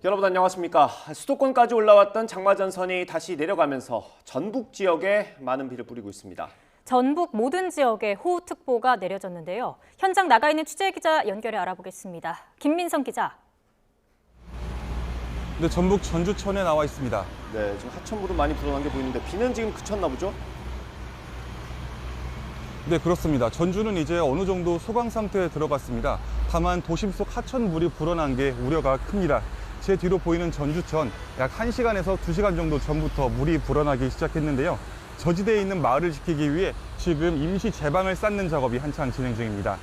여러분 안녕하십니까. 수도권까지 올라왔던 장마전선이 다시 내려가면서 전북 지역에 많은 비를 뿌리고 있습니다. 전북 모든 지역에 호우특보가 내려졌는데요. 현장 나가 있는 취재기자 연결해 알아보겠습니다. 김민성 기자. 네, 전북 전주천에 나와 있습니다. 네, 지금 하천물은 많이 불어난 게 보이는데 비는 지금 그쳤나 보죠? 네, 그렇습니다. 전주는 이제 어느 정도 소강 상태에 들어갔습니다. 다만 도심 속 하천물이 불어난 게 우려가 큽니다. 제 뒤로 보이는 전주천, 약 1시간에서 2시간 정도 전부터 물이 불어나기 시작했는데요. 저지대에 있는 마을을 지키기 위해 지금 임시 제방을 쌓는 작업이 한창 진행 중입니다.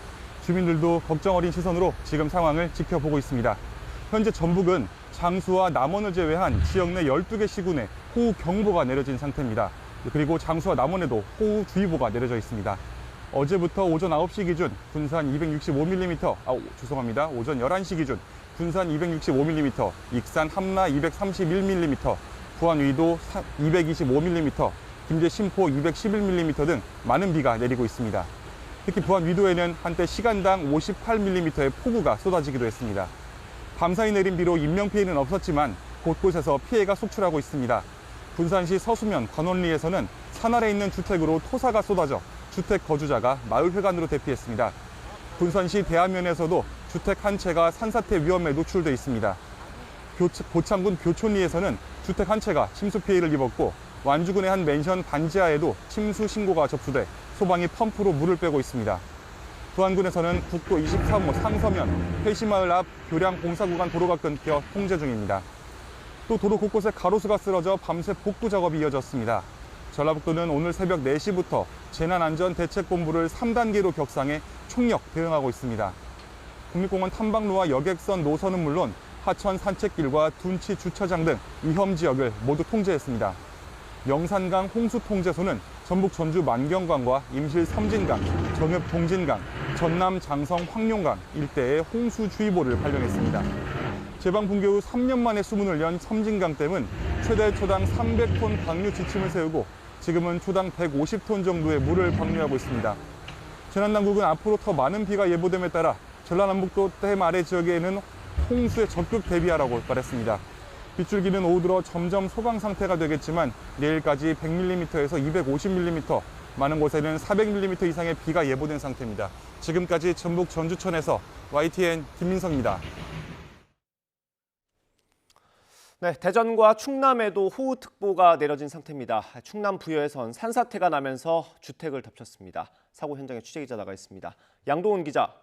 주민들도 걱정 어린 시선으로 지금 상황을 지켜보고 있습니다. 현재 전북은 장수와 남원을 제외한 지역 내 12개 시군에 호우경보가 내려진 상태입니다. 그리고 장수와 남원에도 호우주의보가 내려져 있습니다. 어제부터 오전 9시 기준 군산 265mm, 오전 11시 기준 군산 265mm, 익산 함라 231mm, 부안 위도 225mm, 김제 신포 211mm 등 많은 비가 내리고 있습니다. 특히 부안 위도에는 한때 시간당 58mm의 폭우가 쏟아지기도 했습니다. 밤사이 내린 비로 인명피해는 없었지만 곳곳에서 피해가 속출하고 있습니다. 군산시 서수면 관원리에서는 산 아래 있는 주택으로 토사가 쏟아져 주택 거주자가 마을회관으로 대피했습니다. 군산시 대안면에서도 주택 한 채가 산사태 위험에 노출돼 있습니다. 고창군 교촌리에서는 주택 한 채가 침수 피해를 입었고 완주군의 한 맨션 반지하에도 침수 신고가 접수돼 소방이 펌프로 물을 빼고 있습니다. 부안군에서는 국도 23호 상서면 회시마을 앞 교량 공사 구간 도로가 끊겨 통제 중입니다. 또 도로 곳곳에 가로수가 쓰러져 밤새 복구 작업이 이어졌습니다. 전라북도는 오늘 새벽 4시부터 재난안전대책본부를 3단계로 격상해 총력 대응하고 있습니다. 국립공원 탐방로와 여객선 노선은 물론 하천 산책길과 둔치 주차장 등 위험 지역을 모두 통제했습니다. 영산강 홍수통제소는 전북 전주 만경강과 임실 섬진강, 정읍 동진강, 전남 장성 황룡강 일대에 홍수주의보를 발령했습니다. 제방 붕괴 후 3년 만에 수문을 연 섬진강댐은 최대 초당 300톤 방류 지침을 세우고 지금은 초당 150톤 정도의 물을 방류하고 있습니다. 재난당국은 앞으로 더 많은 비가 예보됨에 따라 전라남북도 댐 아래 지역에는 홍수에 적극 대비하라고 말했습니다. 빗줄기는 오후 들어 점점 소강 상태가 되겠지만 내일까지 100mm에서 250mm, 많은 곳에는 400mm 이상의 비가 예보된 상태입니다. 지금까지 전북 전주천에서 YTN 김민성입니다. 네, 대전과 충남에도 호우특보가 내려진 상태입니다. 충남 부여에선 산사태가 나면서 주택을 덮쳤습니다. 사고 현장에 취재기자 나가 있습니다. 양동훈 기자.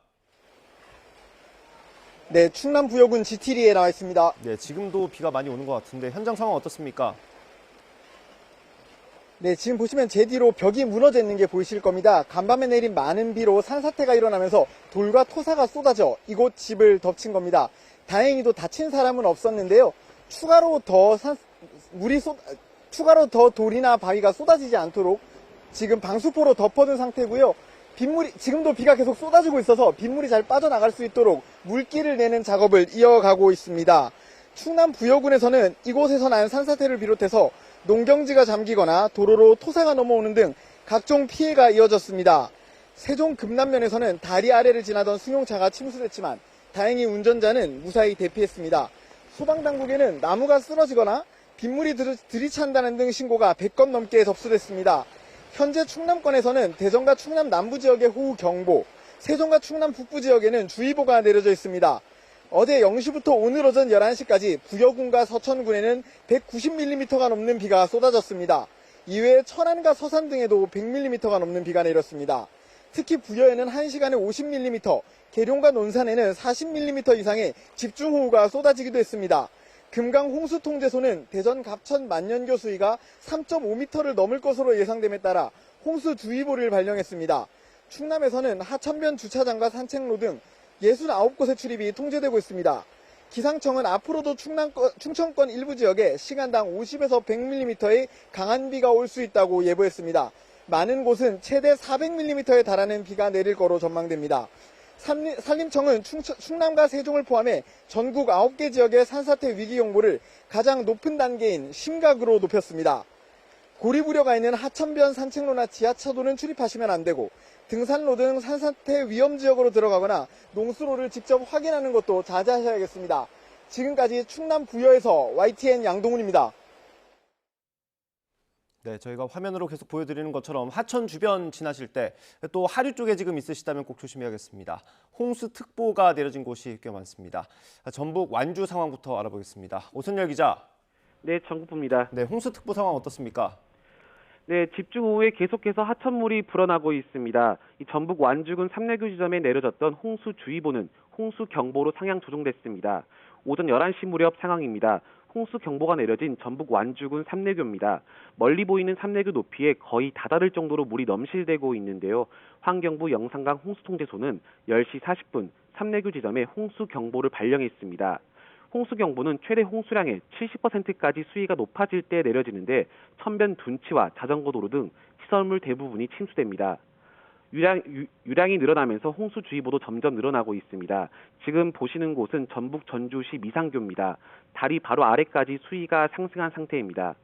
네, 충남 부여군 지티리에 나와 있습니다. 네, 지금도 비가 많이 오는 것 같은데 현장 상황 어떻습니까? 네, 지금 보시면 제 뒤로 벽이 무너져 있는 게 보이실 겁니다. 간밤에 내린 많은 비로 산사태가 일어나면서 돌과 토사가 쏟아져 이곳 집을 덮친 겁니다. 다행히도 다친 사람은 없었는데요. 추가로 더 돌이나 바위가 쏟아지지 않도록 지금 방수포로 덮어둔 상태고요. 지금도 비가 계속 쏟아지고 있어서 빗물이 잘 빠져나갈 수 있도록 물길을 내는 작업을 이어가고 있습니다. 충남 부여군에서는 이곳에서 난 산사태를 비롯해서 농경지가 잠기거나 도로로 토사가 넘어오는 등 각종 피해가 이어졌습니다. 세종 금남면에서는 다리 아래를 지나던 승용차가 침수됐지만 다행히 운전자는 무사히 대피했습니다. 소방당국에는 나무가 쓰러지거나 빗물이 들이찬다는 등 신고가 100건 넘게 접수됐습니다. 현재 충남권에서는 대전과 충남 남부 지역에 호우경보, 세종과 충남 북부 지역에는 주의보가 내려져 있습니다. 어제 0시부터 오늘 오전 11시까지 부여군과 서천군에는 190mm가 넘는 비가 쏟아졌습니다. 이외에 천안과 서산 등에도 100mm가 넘는 비가 내렸습니다. 특히 부여에는 1시간에 50mm, 계룡과 논산에는 40mm 이상의 집중호우가 쏟아지기도 했습니다. 금강 홍수통제소는 대전 갑천 만년교 수위가 3.5m를 넘을 것으로 예상됨에 따라 홍수주의보를 발령했습니다. 충남에서는 하천변 주차장과 산책로 등 69곳의 출입이 통제되고 있습니다. 기상청은 앞으로도 충청권 일부 지역에 시간당 50에서 100mm의 강한 비가 올 수 있다고 예보했습니다. 많은 곳은 최대 400mm에 달하는 비가 내릴 거로 전망됩니다. 산림청은 충남과 세종을 포함해 전국 9개 지역의 산사태 위기경보를 가장 높은 단계인 심각으로 높였습니다. 고리부려가 있는 하천변 산책로나 지하차도는 출입하시면 안 되고 등산로 등 산사태 위험 지역으로 들어가거나 농수로를 직접 확인하는 것도 자제하셔야겠습니다. 지금까지 충남 부여에서 YTN 양동훈입니다. 네, 저희가 화면으로 계속 보여드리는 것처럼 하천 주변 지나실 때 또 하류 쪽에 지금 있으시다면 꼭 조심해야겠습니다. 홍수특보가 내려진 곳이 꽤 많습니다. 전북 완주 상황부터 알아보겠습니다. 오선열 기자. 네, 전국부입니다. 네, 홍수특보 상황 어떻습니까? 네, 집중 후에 계속해서 하천물이 불어나고 있습니다. 이 전북 완주군 삼내교 지점에 내려졌던 홍수주의보는 홍수경보로 상향 조정됐습니다. 오전 11시 무렵 상황입니다. 홍수경보가 내려진 전북 완주군 삼내교입니다. 멀리 보이는 삼내교 높이에 거의 다다를 정도로 물이 넘실대고 있는데요. 환경부 영산강 홍수통제소는 10시 40분 삼내교 지점에 홍수경보를 발령했습니다. 홍수경보는 최대 홍수량의 70%까지 수위가 높아질 때 내려지는데 천변 둔치와 자전거 도로 등 시설물 대부분이 침수됩니다. 유량이 늘어나면서 홍수주의보도 점점 늘어나고 있습니다. 지금 보시는 곳은 전북 전주시 미상교입니다. 다리 바로 아래까지 수위가 상승한 상태입니다.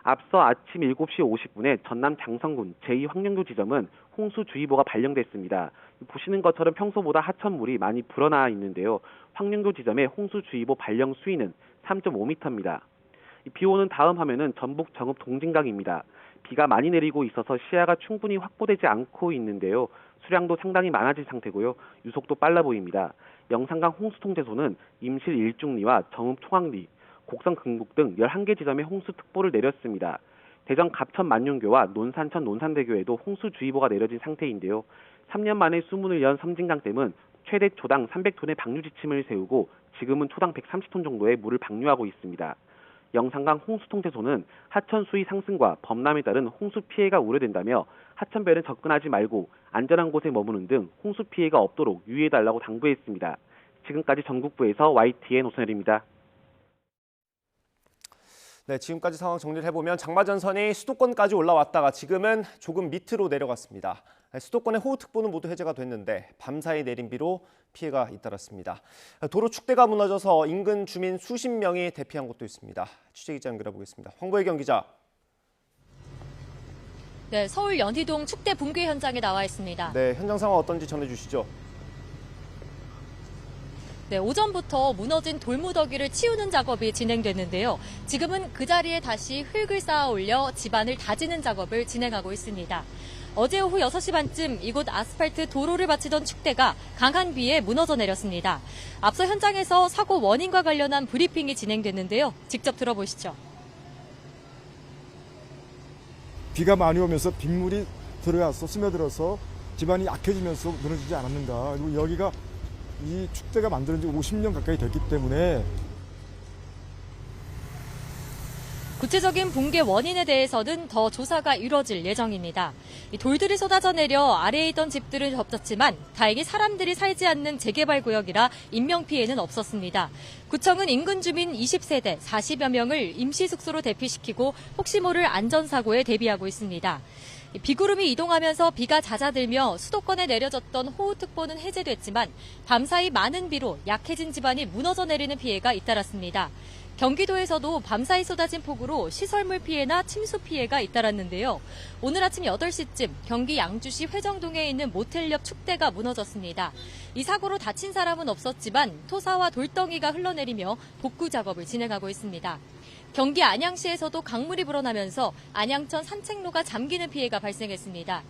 앞서 아침 7시 50분에 전남 장성군 제2황령교 지점은 홍수주의보가 발령됐습니다. 보시는 것처럼 평소보다 하천물이 많이 불어나 있는데요. 황령교 지점의 홍수주의보 발령 수위는 3.5m입니다. 비 오는 다음 화면은 전북 정읍 동진강입니다. 비가 많이 내리고 있어서 시야가 충분히 확보되지 않고 있는데요. 수량도 상당히 많아진 상태고요. 유속도 빨라 보입니다. 영산강 홍수통제소는 임실 일중리와 정읍 총항리, 곡성 금북 등 11개 지점에 홍수특보를 내렸습니다. 대전 갑천 만윤교와 논산천 논산대교에도 홍수주의보가 내려진 상태인데요. 3년 만에 수문을 연 섬진강댐은 최대 초당 300톤의 방류 지침을 세우고 지금은 초당 130톤 정도의 물을 방류하고 있습니다. 영산강 홍수통제소는 하천 수위 상승과 범람에 따른 홍수 피해가 우려된다며 하천변에 접근하지 말고 안전한 곳에 머무는 등 홍수 피해가 없도록 유의해달라고 당부했습니다. 지금까지 전국부에서 YTN 오선열입니다. 네, 지금까지 상황 정리를 해보면 장마전선이 수도권까지 올라왔다가 지금은 조금 밑으로 내려갔습니다. 수도권의 호우특보는 모두 해제가 됐는데 밤사이 내린 비로 피해가 잇따랐습니다. 도로 축대가 무너져서 인근 주민 수십 명이 대피한 곳도 있습니다. 취재기자 연결해 보겠습니다. 황보혜경 기자. 네, 서울 연희동 축대 붕괴 현장에 나와 있습니다. 네, 현장 상황 어떤지 전해주시죠. 네, 오전부터 무너진 돌무더기를 치우는 작업이 진행됐는데요. 지금은 그 자리에 다시 흙을 쌓아 올려 집안을 다지는 작업을 진행하고 있습니다. 어제 오후 6시 반쯤 이곳 아스팔트 도로를 바치던 축대가 강한 비에 무너져 내렸습니다. 앞서 현장에서 사고 원인과 관련한 브리핑이 진행됐는데요. 직접 들어보시죠. 비가 많이 오면서 빗물이 들어와서 스며들어서 집안이 약해지면서 무너지지 않았는가. 그리고 여기가 이 축대가 만들어진 지 50년 가까이 됐기 때문에 구체적인 붕괴 원인에 대해서는 더 조사가 이뤄질 예정입니다. 이 돌들이 쏟아져 내려 아래에 있던 집들을 덮쳤지만 다행히 사람들이 살지 않는 재개발 구역이라 인명피해는 없었습니다. 구청은 인근 주민 20세대 40여 명을 임시 숙소로 대피시키고 혹시 모를 안전사고에 대비하고 있습니다. 비구름이 이동하면서 비가 잦아들며 수도권에 내려졌던 호우특보는 해제됐지만 밤사이 많은 비로 약해진 집안이 무너져 내리는 피해가 잇따랐습니다. 경기도에서도 밤사이 쏟아진 폭우로 시설물 피해나 침수 피해가 잇따랐는데요. 오늘 아침 8시쯤 경기 양주시 회정동에 있는 모텔 옆 축대가 무너졌습니다. 이 사고로 다친 사람은 없었지만 토사와 돌덩이가 흘러내리며 복구 작업을 진행하고 있습니다. 경기 안양시에서도 강물이 불어나면서 안양천 산책로가 잠기는 피해가 발생했습니다.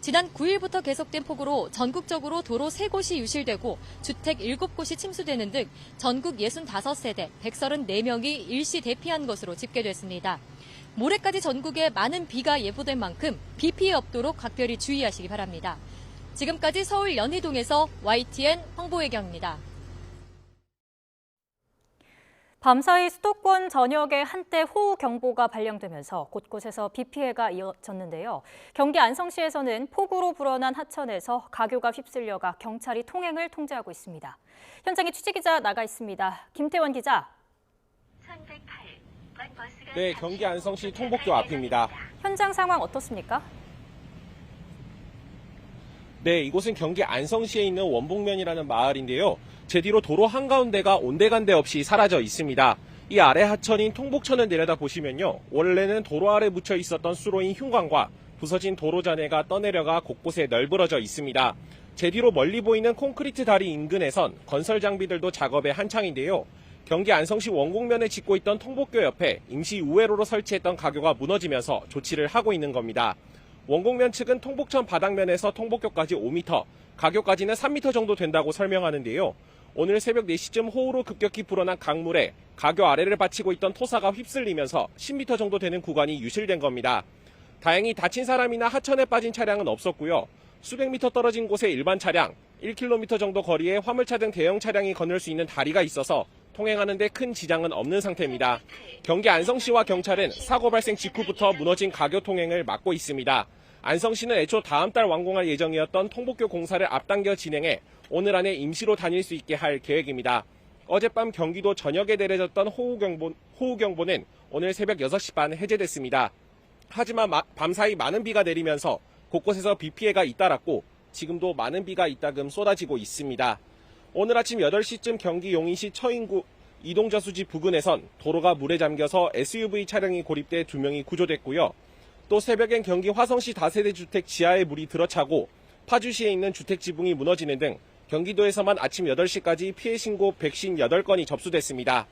지난 9일부터 계속된 폭우로 전국적으로 도로 3곳이 유실되고 주택 7곳이 침수되는 등 전국 65세대 134명이 일시 대피한 것으로 집계됐습니다. 모레까지 전국에 많은 비가 예보된 만큼 비 피해 없도록 각별히 주의하시기 바랍니다. 지금까지 서울 연희동에서 YTN 황보혜경입니다. 밤사이 수도권 전역에 한때 호우경보가 발령되면서 곳곳에서 비 피해가 이어졌는데요. 경기 안성시에서는 폭우로 불어난 하천에서 가교가 휩쓸려가 경찰이 통행을 통제하고 있습니다. 현장에 취재기자 나가 있습니다. 김태원 기자. 네, 경기 안성시 통복교 앞입니다. 현장 상황 어떻습니까? 네, 이곳은 경기 안성시에 있는 원북면이라는 마을인데요. 제 뒤로 도로 한가운데가 온데간데 없이 사라져 있습니다. 이 아래 하천인 통복천을 내려다 보시면요. 원래는 도로 아래 묻혀 있었던 수로인 흉관과 부서진 도로 잔해가 떠내려가 곳곳에 널브러져 있습니다. 제 뒤로 멀리 보이는 콘크리트 다리 인근에선 건설 장비들도 작업에 한창인데요. 경기 안성시 원곡면에 짓고 있던 통복교 옆에 임시 우회로로 설치했던 가교가 무너지면서 조치를 하고 있는 겁니다. 원곡면 측은 통복천 바닥면에서 통복교까지 5m, 가교까지는 3m 정도 된다고 설명하는데요. 오늘 새벽 4시쯤 호우로 급격히 불어난 강물에 가교 아래를 받치고 있던 토사가 휩쓸리면서 10m 정도 되는 구간이 유실된 겁니다. 다행히 다친 사람이나 하천에 빠진 차량은 없었고요. 수백 미터 떨어진 곳에 일반 차량, 1km 정도 거리에 화물차 등 대형 차량이 건널 수 있는 다리가 있어서 통행하는 데 큰 지장은 없는 상태입니다. 경기 안성시와 경찰은 사고 발생 직후부터 무너진 가교 통행을 막고 있습니다. 안성시는 애초 다음 달 완공할 예정이었던 통복교 공사를 앞당겨 진행해 오늘 안에 임시로 다닐 수 있게 할 계획입니다. 어젯밤 경기도 전역에 내려졌던 호우경보는 오늘 새벽 6시 반 해제됐습니다. 하지만 밤사이 많은 비가 내리면서 곳곳에서 비 피해가 잇따랐고 지금도 많은 비가 이따금 쏟아지고 있습니다. 오늘 아침 8시쯤 경기 용인시 처인구 이동저수지 부근에선 도로가 물에 잠겨서 SUV 차량이 고립돼 2명이 구조됐고요. 또 새벽엔 경기 화성시 다세대 주택 지하에 물이 들어차고 파주시에 있는 주택 지붕이 무너지는 등 경기도에서만 아침 8시까지 피해 신고 158건이 접수됐습니다.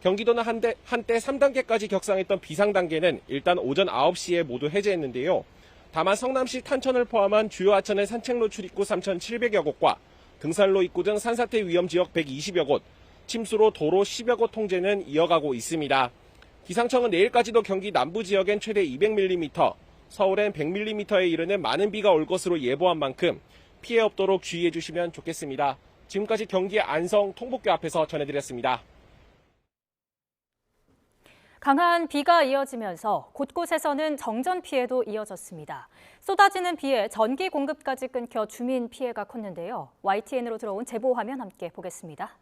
경기도는 한때 3단계까지 격상했던 비상단계는 일단 오전 9시에 모두 해제했는데요. 다만 성남시 탄천을 포함한 주요 하천의 산책로 출입구 3,700여 곳과 등산로 입구 등 산사태 위험 지역 120여 곳, 침수로 도로 10여 곳 통제는 이어가고 있습니다. 기상청은 내일까지도 경기 남부 지역엔 최대 200mm, 서울엔 100mm에 이르는 많은 비가 올 것으로 예보한 만큼 피해 없도록 주의해 주시면 좋겠습니다. 지금까지 경기 안성 통복교 앞에서 전해드렸습니다. 강한 비가 이어지면서 곳곳에서는 정전 피해도 이어졌습니다. 쏟아지는 비에 전기 공급까지 끊겨 주민 피해가 컸는데요. YTN으로 들어온 제보 화면 함께 보겠습니다.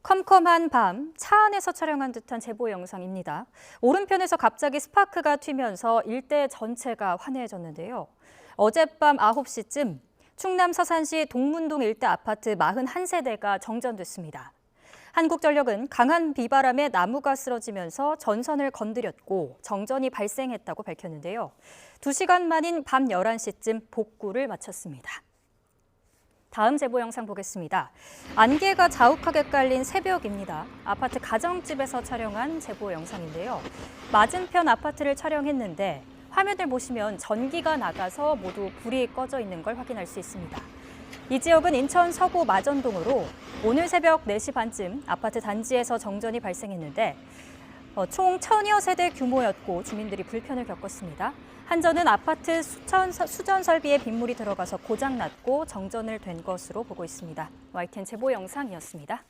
컴컴한 밤, 차 안에서 촬영한 듯한 제보 영상입니다. 오른편에서 갑자기 스파크가 튀면서 일대 전체가 환해졌는데요. 어젯밤 9시쯤 충남 서산시 동문동 일대 아파트 41세대가 정전됐습니다. 한국전력은 강한 비바람에 나무가 쓰러지면서 전선을 건드렸고 정전이 발생했다고 밝혔는데요. 2시간 만인 밤 11시쯤 복구를 마쳤습니다. 다음 제보 영상 보겠습니다. 안개가 자욱하게 깔린 새벽입니다. 아파트 가정집에서 촬영한 제보 영상인데요. 맞은편 아파트를 촬영했는데 화면을 보시면 전기가 나가서 모두 불이 꺼져 있는 걸 확인할 수 있습니다. 이 지역은 인천 서구 마전동으로 오늘 새벽 4시 반쯤 아파트 단지에서 정전이 발생했는데 총 1000여 세대 규모였고 주민들이 불편을 겪었습니다. 한전은 아파트 수전 설비에 빗물이 들어가서 고장났고 정전을 된 것으로 보고 있습니다. YTN 제보 영상이었습니다.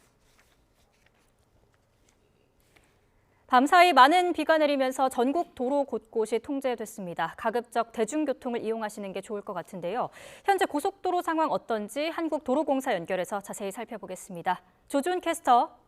밤사이 많은 비가 내리면서 전국 도로 곳곳이 통제됐습니다. 가급적 대중교통을 이용하시는 게 좋을 것 같은데요. 현재 고속도로 상황 어떤지 한국도로공사 연결해서 자세히 살펴보겠습니다. 조준 캐스터.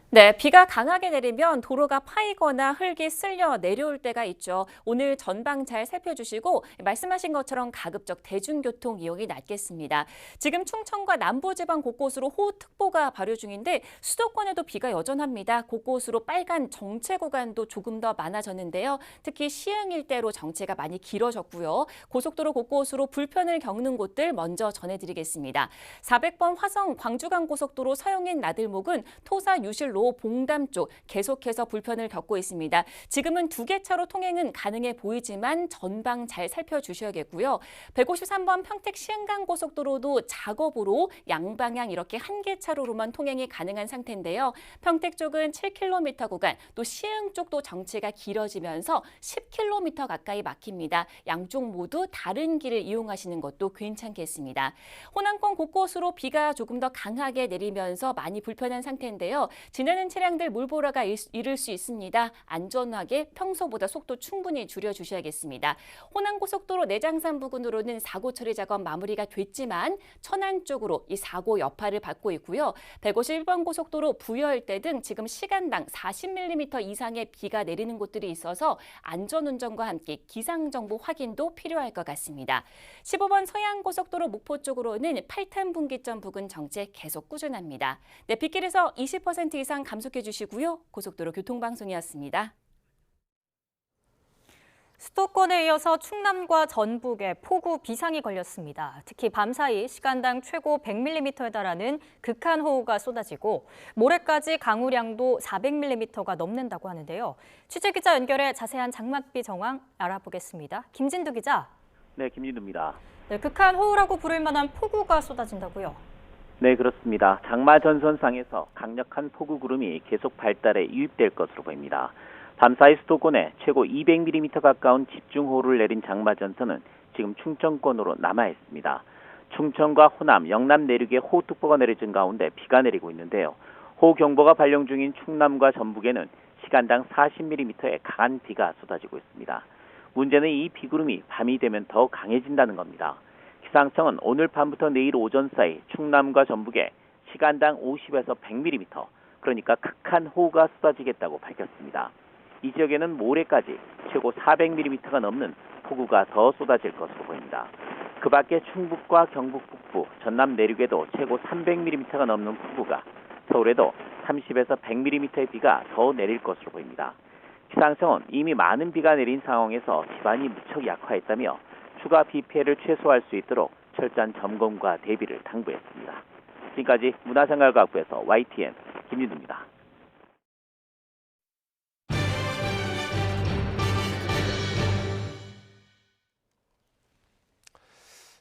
네, 비가 강하게 내리면 도로가 파이거나 흙이 쓸려 내려올 때가 있죠. 오늘 전방 잘 살펴주시고 말씀하신 것처럼 가급적 대중교통 이용이 낫겠습니다. 지금 충청과 남부지방 곳곳으로 호우특보가 발효 중인데 수도권에도 비가 여전합니다. 곳곳으로 빨간 정체 구간도 조금 더 많아졌는데요. 특히 시흥 일대로 정체가 많이 길어졌고요. 고속도로 곳곳으로 불편을 겪는 곳들 먼저 전해드리겠습니다. 400번 화성 광주간고속도로 서용인 나들목은 토사 유실로 봉담 쪽 계속해서 불편을 겪고 있습니다. 지금은 2개 차로 통행은 가능해 보이지만 전방 잘 살펴주셔야겠고요. 153번 평택 시흥간 고속도로도 작업으로 양방향 이렇게 1개 차로로만 통행이 가능한 상태인데요. 평택 쪽은 7km 구간, 또 시흥 쪽도 정체가 길어지면서 10km 가까이 막힙니다. 양쪽 모두 다른 길을 이용하시는 것도 괜찮겠습니다. 호남권 곳곳으로 비가 조금 더 강하게 내리면서 많이 불편한 상태인데요. 지나는 차량들 물보라가 이를 수 있습니다. 안전하게 평소보다 속도 충분히 줄여주셔야겠습니다. 호남고속도로 내장산 부근으로는 사고 처리 작업 마무리가 됐지만 천안 쪽으로 이 사고 여파를 받고 있고요. 151번 고속도로 부여일대 등 지금 시간당 40mm 이상의 비가 내리는 곳들이 있어서 안전운전과 함께 기상정보 확인도 필요할 것 같습니다. 15번 서해안고속도로 목포 쪽으로는 8탄 분기점 부근 정체 계속 꾸준합니다. 네, 빗길에서 20% 이상 감속해 주시고요. 고속도로 교통방송이었습니다. 수도권에 이어서 충남과 전북에 폭우 비상이 걸렸습니다. 특히 밤사이 시간당 최고 100mm에 달하는 극한호우가 쏟아지고 모레까지 강우량도 400mm가 넘는다고 하는데요. 취재기자 연결해 자세한 장맛비 정황 알아보겠습니다. 김진두 기자. 네, 김진두입니다. 네, 극한호우라고 부를 만한 폭우가 쏟아진다고요? 네, 그렇습니다. 장마 전선상에서 강력한 폭우 구름이 계속 발달해 유입될 것으로 보입니다. 밤사이 수도권에 최고 200mm 가까운 집중호우를 내린 장마 전선은 지금 충청권으로 남아 있습니다. 충청과 호남, 영남 내륙에 호우특보가 내려진 가운데 비가 내리고 있는데요. 호우경보가 발령 중인 충남과 전북에는 시간당 40mm의 강한 비가 쏟아지고 있습니다. 문제는 이 비구름이 밤이 되면 더 강해진다는 겁니다. 기상청은 오늘 밤부터 내일 오전 사이 충남과 전북에 시간당 50에서 100mm, 그러니까 극한 호우가 쏟아지겠다고 밝혔습니다. 이 지역에는 모레까지 최고 400mm가 넘는 폭우가 더 쏟아질 것으로 보입니다. 그 밖에 충북과 경북 북부, 전남 내륙에도 최고 300mm가 넘는 폭우가, 서울에도 30에서 100mm의 비가 더 내릴 것으로 보입니다. 기상청은 이미 많은 비가 내린 상황에서 지반이 무척 약화했다며 추가 비 피해를 최소화할 수 있도록 철저한 점검과 대비를 당부했습니다. 지금까지 문화생활과학부에서 YTN 김윤두입니다.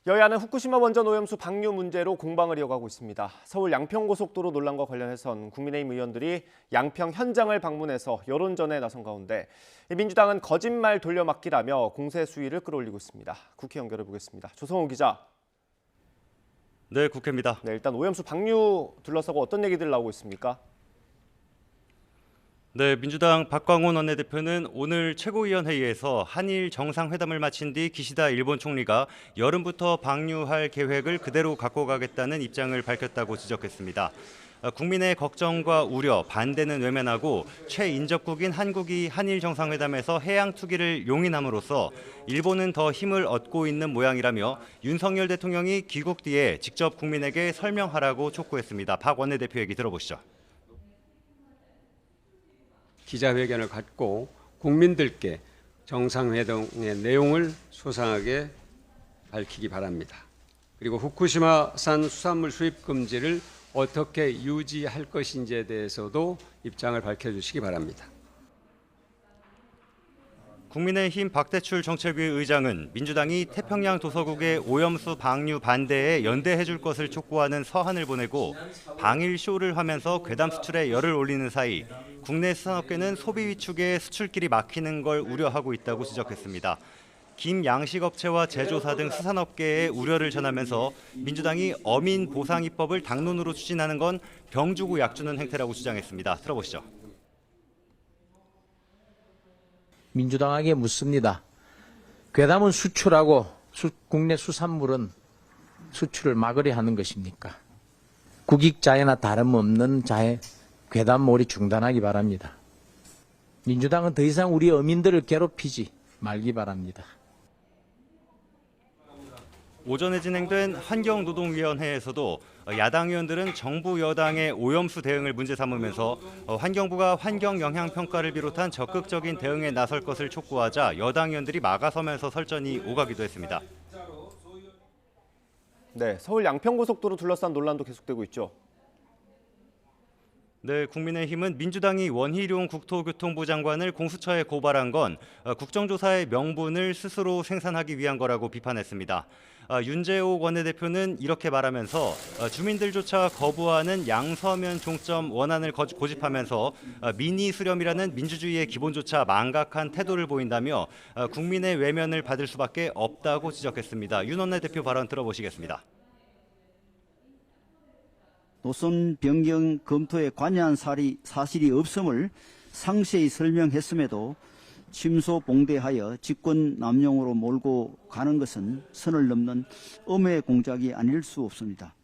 여야는 후쿠시마 원전 오염수 방류 문제로 공방을 이어가고 있습니다. 서울 양평고속도로 논란과 관련해선 국민의힘 의원들이 양평 현장을 방문해서 여론전에 나선 가운데 민주당은 거짓말 돌려막기라며 공세 수위를 끌어올리고 있습니다. 국회 연결해 보겠습니다. 조성호 기자. 네, 국회입니다. 네, 일단 오염수 방류 둘러싸고 어떤 얘기들 나오고 있습니까? 네, 민주당 박광온 원내대표는 오늘 최고위원회의에서 한일 정상회담을 마친 뒤 기시다 일본 총리가 여름부터 방류할 계획을 그대로 갖고 가겠다는 입장을 밝혔다고 지적했습니다. 국민의 걱정과 우려, 반대는 외면하고 최인접국인 한국이 한일 정상회담에서 해양 투기를 용인함으로써 일본은 더 힘을 얻고 있는 모양이라며 윤석열 대통령이 귀국 뒤에 직접 국민에게 설명하라고 촉구했습니다. 박 원내대표 얘기 들어보시죠. 기자회견을 갖고 국민들께 정상회담의 내용을 소상하게 밝히기 바랍니다. 그리고 후쿠시마산 수산물 수입 금지를 어떻게 유지할 것인지에 대해서도 입장을 밝혀주시기 바랍니다. 국민의힘 박대출 정책위 의장은 민주당이 태평양 도서국의 오염수 방류 반대에 연대해줄 것을 촉구하는 서한을 보내고 방일 쇼를 하면서 괴담 수출에 열을 올리는 사이 국내 수산업계는 소비 위축에 수출길이 막히는 걸 우려하고 있다고 지적했습니다. 김 양식업체와 제조사 등 수산업계의 우려를 전하면서 민주당이 어민 보상 입법을 당론으로 추진하는 건 병 주고 약 주는 행태라고 주장했습니다. 들어보시죠. 민주당에게 묻습니다. 괴담은 수출하고 국내 수산물은 수출을 막으려 하는 것입니까? 국익자해나 다름없는 자해 괴담몰이 중단하기 바랍니다. 민주당은 더 이상 우리 어민들을 괴롭히지 말기 바랍니다. 오전에 진행된 환경노동위원회에서도 야당 의원들은 정부 여당의 오염수 대응을 문제 삼으면서 환경부가 환경영향평가를 비롯한 적극적인 대응에 나설 것을 촉구하자 여당 의원들이 막아서면서 설전이 오가기도 했습니다. 네, 서울 양평고속도로 둘러싼 논란도 계속되고 있죠. 네, 국민의힘은 민주당이 원희룡 국토교통부 장관을 공수처에 고발한 건 국정조사의 명분을 스스로 생산하기 위한 거라고 비판했습니다. 윤재옥 원내대표는 이렇게 말하면서 주민들조차 거부하는 양서면 종점 원안을 고집하면서 민의 수렴이라는 민주주의의 기본조차 망각한 태도를 보인다며 국민의 외면을 받을 수밖에 없다고 지적했습니다. 윤 원내대표 발언 들어보시겠습니다. 노선 변경 검토에 관여한 사실이 없음을 상세히 설명했음에도 침소봉대하여 직권 남용으로 몰고 가는 것은 선을 넘는 엄의 공작이 아닐 수 없습니다.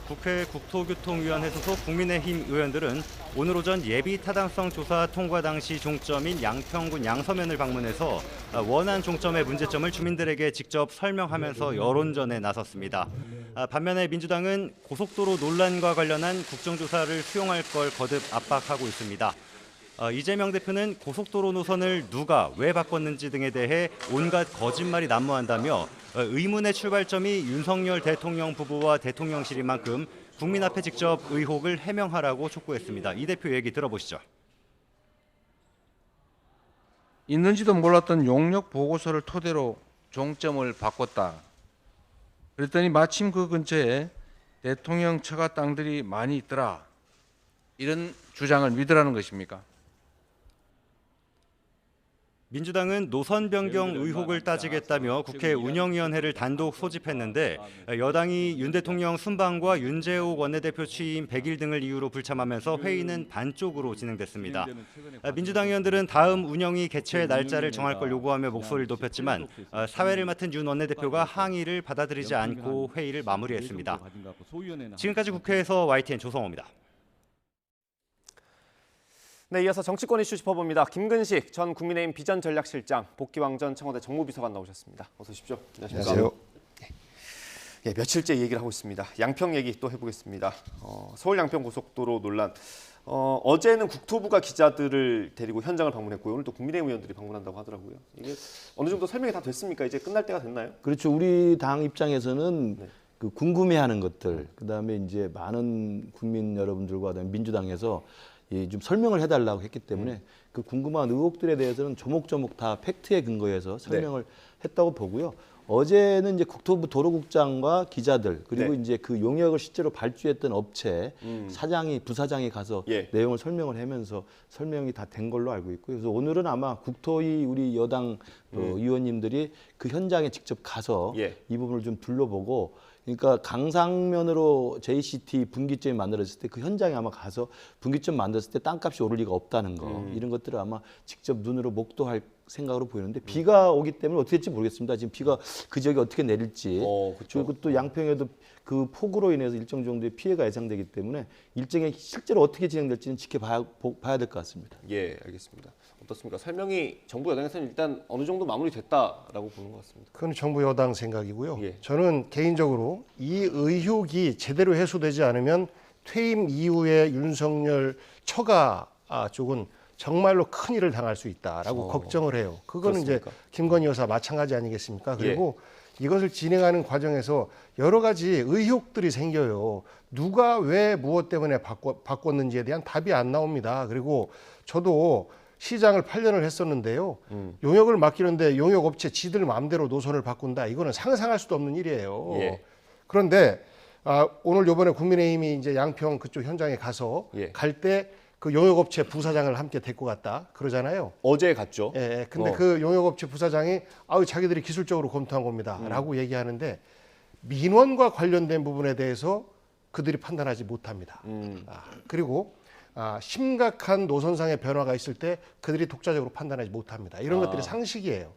국회 국토교통위원회 소속 국민의힘 의원들은 오늘 오전 예비 타당성 조사 통과 당시 종점인 양평군 양서면을 방문해서 원안 종점의 문제점을 주민들에게 직접 설명하면서 여론전에 나섰습니다. 반면에 민주당은 고속도로 논란과 관련한 국정조사를 수용할 걸 거듭 압박하고 있습니다. 이재명 대표는 고속도로 노선을 누가 왜 바꿨는지 등에 대해 온갖 거짓말이 난무한다며 의문의 출발점이 윤석열 대통령 부부와 대통령실인 만큼 국민 앞에 직접 의혹을 해명하라고 촉구했습니다. 이 대표 얘기 들어보시죠. 있는지도 몰랐던 용역 보고서를 토대로 종점을 바꿨다. 그랬더니 마침 그 근처에 대통령 처가 땅들이 많이 있더라. 이런 주장을 믿으라는 것입니까? 민주당은 노선 변경 의혹을 따지겠다며 국회 운영위원회를 단독 소집했는데 여당이 윤 대통령 순방과 윤재욱 원내대표 취임 100일 등을 이유로 불참하면서 회의는 반쪽으로 진행됐습니다. 민주당 의원들은 다음 운영위 개최 날짜를 정할 걸 요구하며 목소리를 높였지만 사회를 맡은 윤 원내대표가 항의를 받아들이지 않고 회의를 마무리했습니다. 지금까지 국회에서 YTN 조성호입니다. 네, 이어서 정치권 이슈 짚어봅니다. 김근식 전 국민의힘 비전전략실장, 복귀왕 전 청와대 정무비서관 나오셨습니다. 어서 오십시오. 안녕하세요. 네, 며칠째 얘기를 하고 있습니다. 양평 얘기 또 해보겠습니다. 서울 양평 고속도로 논란. 어제는 국토부가 기자들을 데리고 현장을 방문했고요. 오늘 또 국민의힘 의원들이 방문한다고 하더라고요. 이게 어느 정도 설명이 다 됐습니까? 이제 끝날 때가 됐나요? 그렇죠. 우리 당 입장에서는 그 궁금해하는 것들, 그다음에 이제 많은 국민 여러분들과 그다음에 민주당에서 좀 설명을 해달라고 했기 때문에 그 궁금한 의혹들에 대해서는 조목조목 다 팩트에 근거해서 설명을 했다고 보고요. 어제는 이제 국토부 도로국장과 기자들 그리고 이제 그 용역을 실제로 발주했던 업체 사장이 부사장이 가서 내용을 설명을 하면서 설명이 다 된 걸로 알고 있고요. 그래서 오늘은 아마 국토위 우리 여당 의원님들이 그 현장에 직접 가서 이 부분을 좀 둘러보고. 그러니까 강상면으로 JCT 분기점이 만들어졌을 때 그 현장에 아마 가서 분기점 만들었을 때 땅값이 오를 리가 없다는 거 이런 것들을 아마 직접 눈으로 목도할 생각으로 보이는데 비가 오기 때문에 어떻게 될지 모르겠습니다. 지금 비가 그 지역에 어떻게 내릴지 그리고 또 양평에도 그 폭우로 인해서 일정 정도의 피해가 예상되기 때문에 일정이 실제로 어떻게 진행될지는 지켜봐야 될 것 같습니다. 예, 알겠습니다. 어떻습니까? 설명이 정부 여당에서는 일단 어느 정도 마무리됐다라고 보는 것 같습니다. 그건 정부 여당 생각이고요. 저는 개인적으로 이 의혹이 제대로 해소되지 않으면 퇴임 이후에 윤석열 처가 쪽은 정말로 큰 일을 당할 수 있다라고 걱정을 해요. 그거는 그렇습니까? 이제 김건희 여사 마찬가지 아니겠습니까? 그리고 이것을 진행하는 과정에서 여러 가지 의혹들이 생겨요. 누가 왜 무엇 때문에 바꿨는지에 대한 답이 안 나옵니다. 그리고 저도 시장을 8년을 했었는데요. 용역을 맡기는데 용역업체 지들 마음대로 노선을 바꾼다. 이거는 상상할 수도 없는 일이에요. 그런데 오늘 이번에 국민의힘이 이제 양평 그쪽 현장에 가서 갈 때 그 용역업체 부사장을 함께 데리고 갔다 그러잖아요. 어제 갔죠. 예. 근데 그 용역업체 부사장이 자기들이 기술적으로 검토한 겁니다라고 얘기하는데 민원과 관련된 부분에 대해서 그들이 판단하지 못합니다. 그리고 심각한 노선상의 변화가 있을 때 그들이 독자적으로 판단하지 못합니다. 이런 것들이 상식이에요.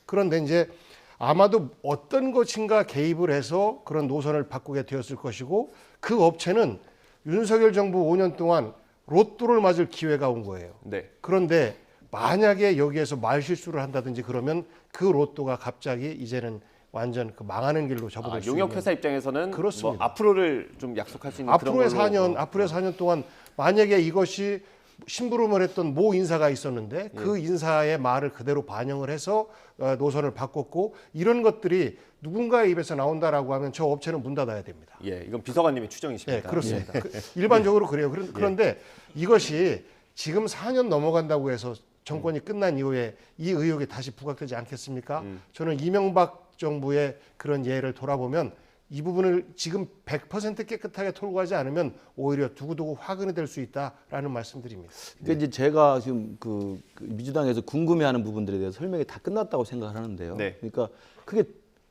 그런데 이제 아마도 어떤 것인가 개입을 해서 그런 노선을 바꾸게 되었을 것이고 그 업체는 윤석열 정부 5년 동안 로또를 맞을 기회가 온 거예요. 그런데 만약에 여기에서 말실수를 한다든지 그러면 그 로또가 갑자기 이제는 완전 그 망하는 길로 접어들 수 있는. 용역회사 입장에서는 그렇습니다. 뭐 앞으로를 좀 약속할 수 있는 앞으로의 그런 걸로. 4년 동안 만약에 이것이 심부름을 했던 모 인사가 있었는데 그 인사의 말을 그대로 반영을 해서 노선을 바꿨고 이런 것들이 누군가의 입에서 나온다라고 하면 저 업체는 문 닫아야 됩니다. 이건 비서관님의 추정이십니다. 그렇습니다. 일반적으로 그래요. 그런데 이것이 지금 4년 넘어간다고 해서 정권이 끝난 이후에 이 의혹이 다시 부각되지 않겠습니까? 저는 이명박 정부의 그런 예를 돌아보면 이 부분을 지금 100% 깨끗하게 털고 않으면 오히려 두고두고 화근이 될 수 있다라는 말씀드립니다. 그러니까 이제 제가 지금 그 민주당에서 궁금해하는 부분들에 대해서 설명이 다 끝났다고 생각을 하는데요. 그러니까 크게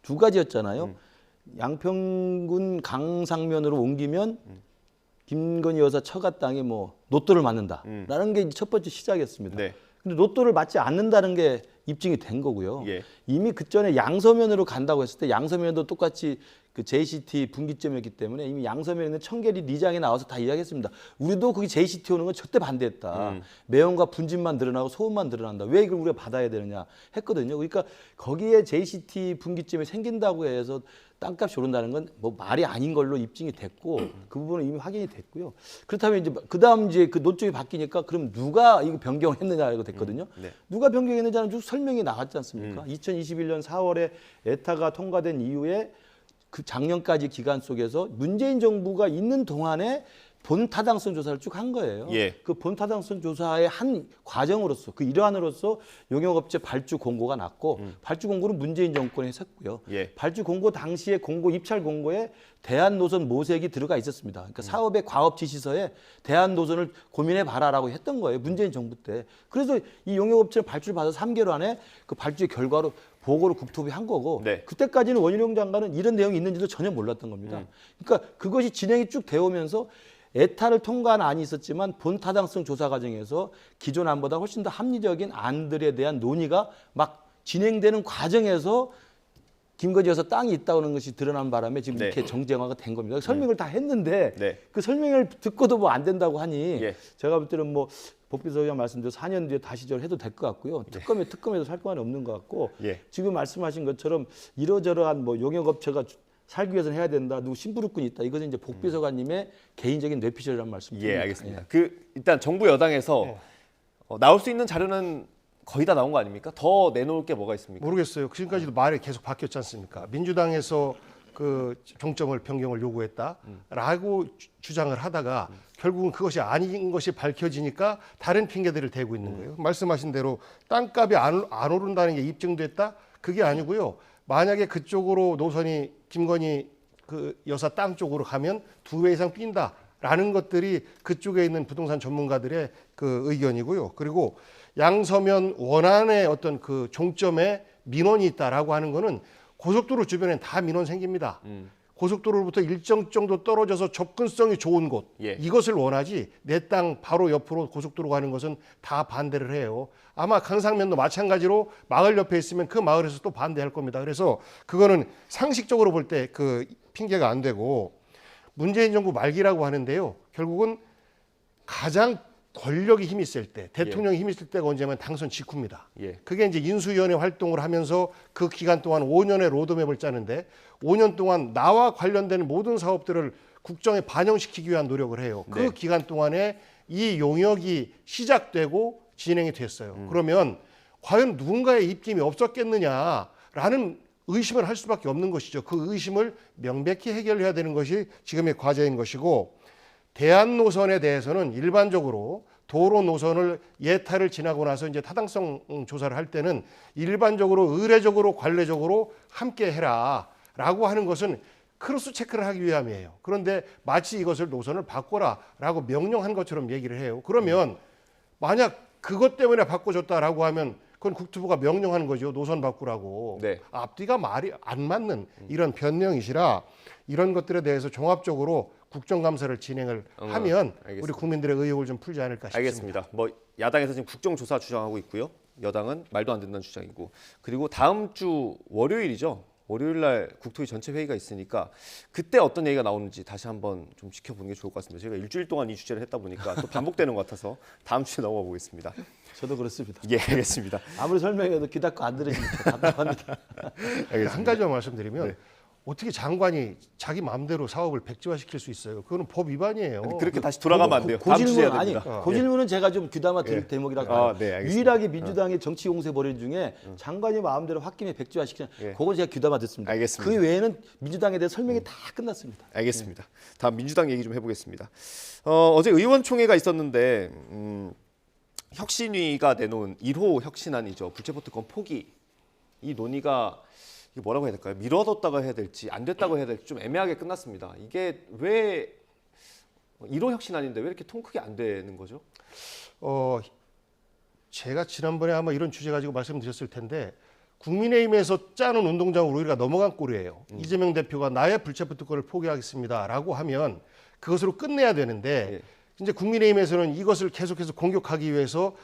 두 가지였잖아요. 양평군 강상면으로 옮기면 김건희 여사 처가 땅에 뭐 로또를 맞는다라는 게 첫 번째 시작이었습니다. 근데 로또를 맞지 않는다는 게 입증이 된 거고요. 이미 그 전에 양서면으로 간다고 했을 때 양서면도 똑같이 그 JCT 분기점이었기 때문에 이미 양서면에 있는 청계리 리장에 나와서 다 이야기했습니다. 우리도 거기 JCT 오는 건 절대 반대했다. 매연과 분진만 늘어나고 소음만 늘어난다. 왜 이걸 우리가 받아야 되느냐 했거든요. 그러니까 거기에 JCT 분기점이 생긴다고 해서 땅값이 오른다는 건 뭐 말이 아닌 걸로 입증이 됐고 그 부분은 이미 확인이 됐고요. 그렇다면 이제 그다음 이제 그 논점이 바뀌니까 그럼 누가 이거 변경을 했느냐고 됐거든요. 누가 변경했느냐는 쭉 설명이 나왔지 않습니까? 2021년 4월에 에타가 통과된 이후에 그 작년까지 기간 속에서 문재인 정부가 있는 동안에 본 타당성 조사를 쭉 한 거예요. 그 본 타당성 조사의 한 과정으로서 그 일환으로서 용역업체 발주 공고가 났고 발주 공고는 문재인 정권이 했었고요. 발주 공고 당시에 공고 입찰 공고에 대한노선 모색이 들어가 있었습니다. 그러니까 사업의 과업 지시서에 대한노선을 고민해 봐라라고 했던 거예요. 문재인 정부 때. 그래서 이 용역업체는 발주를 받아서 3개월 안에 그 발주의 결과로 보고를 국토부에 한 거고 그때까지는 원희룡 장관은 이런 내용이 있는지도 전혀 몰랐던 겁니다. 그러니까 그것이 진행이 쭉 되어 오면서 에타를 통과한 안이 있었지만 본 타당성 조사 과정에서 기존 안보다 훨씬 더 합리적인 안들에 대한 논의가 막 진행되는 과정에서 김건희 여사 땅이 있다는 것이 드러난 바람에 지금 이렇게 정쟁화가 된 겁니다. 설명을 다 했는데 그 설명을 듣고도 뭐 안 된다고 하니 제가 볼 때는 뭐 복비서장 말씀대로 4년 뒤에 다시 저를 해도 될 것 같고요. 특검에도 살건이 없는 것 같고 지금 말씀하신 것처럼 이러저러한 뭐 용역업체가 살기 위해서는 해야 된다. 누구 심부름꾼이 있다. 이것은 이제 복비서관님의 개인적인 뇌피셜이라는 말씀입니다. 알겠습니다. 일단 정부 여당에서 나올 수 있는 자료는 거의 다 나온 거 아닙니까? 더 내놓을 게 뭐가 있습니까? 모르겠어요. 지금까지도 말이 계속 바뀌었지 않습니까? 민주당에서 그 종점을 변경을 요구했다라고 주장을 하다가 결국은 그것이 아닌 것이 밝혀지니까 다른 핑계들을 대고 있는 거예요. 말씀하신 대로 땅값이 안 오른다는 게 입증됐다? 그게 아니고요. 만약에 그쪽으로 노선이 김건희 그 여사 땅 쪽으로 가면 2배 이상 뛴다라는 것들이 그쪽에 있는 부동산 전문가들의 그 의견이고요. 그리고 양서면 원안의 어떤 그 종점에 민원이 있다라고 하는 거는 고속도로 주변엔 다 민원 생깁니다. 고속도로로부터 일정 정도 떨어져서 접근성이 좋은 곳 이것을 원하지 내 땅 바로 옆으로 고속도로 가는 것은 다 반대를 해요. 아마 강상면도 마찬가지로 마을 옆에 있으면 그 마을에서 또 반대할 겁니다. 그래서 그거는 상식적으로 볼 때 그 핑계가 안 되고 문재인 정부 말기라고 하는데요. 결국은 가장 권력이 힘이 셀 때, 대통령이 힘이 셀 때가 언제면 당선 직후입니다. 그게 이제 인수위원회 활동을 하면서 그 기간 동안 5년의 로드맵을 짜는데 5년 동안 나와 관련된 모든 사업들을 국정에 반영시키기 위한 노력을 해요. 그 기간 동안에 이 용역이 시작되고 진행이 됐어요. 그러면 과연 누군가의 입김이 없었겠느냐라는 의심을 할 수밖에 없는 것이죠. 그 의심을 명백히 해결해야 되는 것이 지금의 과제인 것이고 대한노선에 대해서는 일반적으로 도로 노선을 예타를 지나고 나서 이제 타당성 조사를 할 때는 일반적으로 의례적으로 관례적으로 함께 해라라고 하는 것은 크로스 체크를 하기 위함이에요. 그런데 마치 이것을 노선을 바꿔라라고 명령한 것처럼 얘기를 해요. 그러면 만약 그것 때문에 바꿔줬다라고 하면 그건 국토부가 명령하는 거죠. 노선 바꾸라고. 앞뒤가 말이 안 맞는 이런 변명이시라 이런 것들에 대해서 종합적으로 국정감사를 진행을 하면 알겠습니다. 우리 국민들의 의혹을 좀 풀지 않을까 싶습니다. 알겠습니다. 뭐 야당에서 지금 국정조사 주장하고 있고요. 여당은 말도 안 된다는 주장이고 그리고 다음 주 월요일이죠. 월요일 날 국토위 전체 회의가 있으니까 그때 어떤 얘기가 나오는지 다시 한번 좀 지켜보는 게 좋을 것 같습니다. 저희가 일주일 동안 이 주제를 했다 보니까 또 반복되는 것 같아서 다음 주에 넘어가 보겠습니다. 저도 그렇습니다. 알겠습니다. 아무리 설명해도 귀 닫고 안 들으시니까 답답합니다. 한 가지만 말씀드리면 어떻게 장관이 자기 마음대로 사업을 백지화시킬 수 있어요? 그거는 법 위반이에요. 그렇게 다시 돌아가면 안 돼요. 그 질문 아니, 그 질문은 제가 좀 귀담아 드릴 대목이라고 봐요. 유일하게 민주당의 정치 공세 벌인 중에 장관이 마음대로 홧김에 백지화시키는 그건 제가 귀담아 듣습니다. 알겠습니다. 그 외에는 민주당에 대해 설명이 다 끝났습니다. 알겠습니다. 다음 민주당 얘기 좀 해보겠습니다. 어제 의원총회가 있었는데 혁신위가 내놓은 1호 혁신안이죠. 불체포특권 포기. 이 논의가 이게 뭐라고 해야 될까요? 미뤄뒀다고 해야 될지 안 됐다고 해야 될지 좀 애매하게 끝났습니다. 이게 왜 1호 혁신안인데 왜 이렇게 통 크게 안 되는 거죠? 제가 지난번에 아마 이런 주제 가지고 말씀드렸을 텐데 국민의힘에서 짜는 운동장으로 우리가 넘어간 꼴이에요. 이재명 대표가 나의 불체포특권을 포기하겠습니다라고 하면 그것으로 끝내야 되는데 이제 국민의힘에서는 이것을 계속해서 공격하기 위해서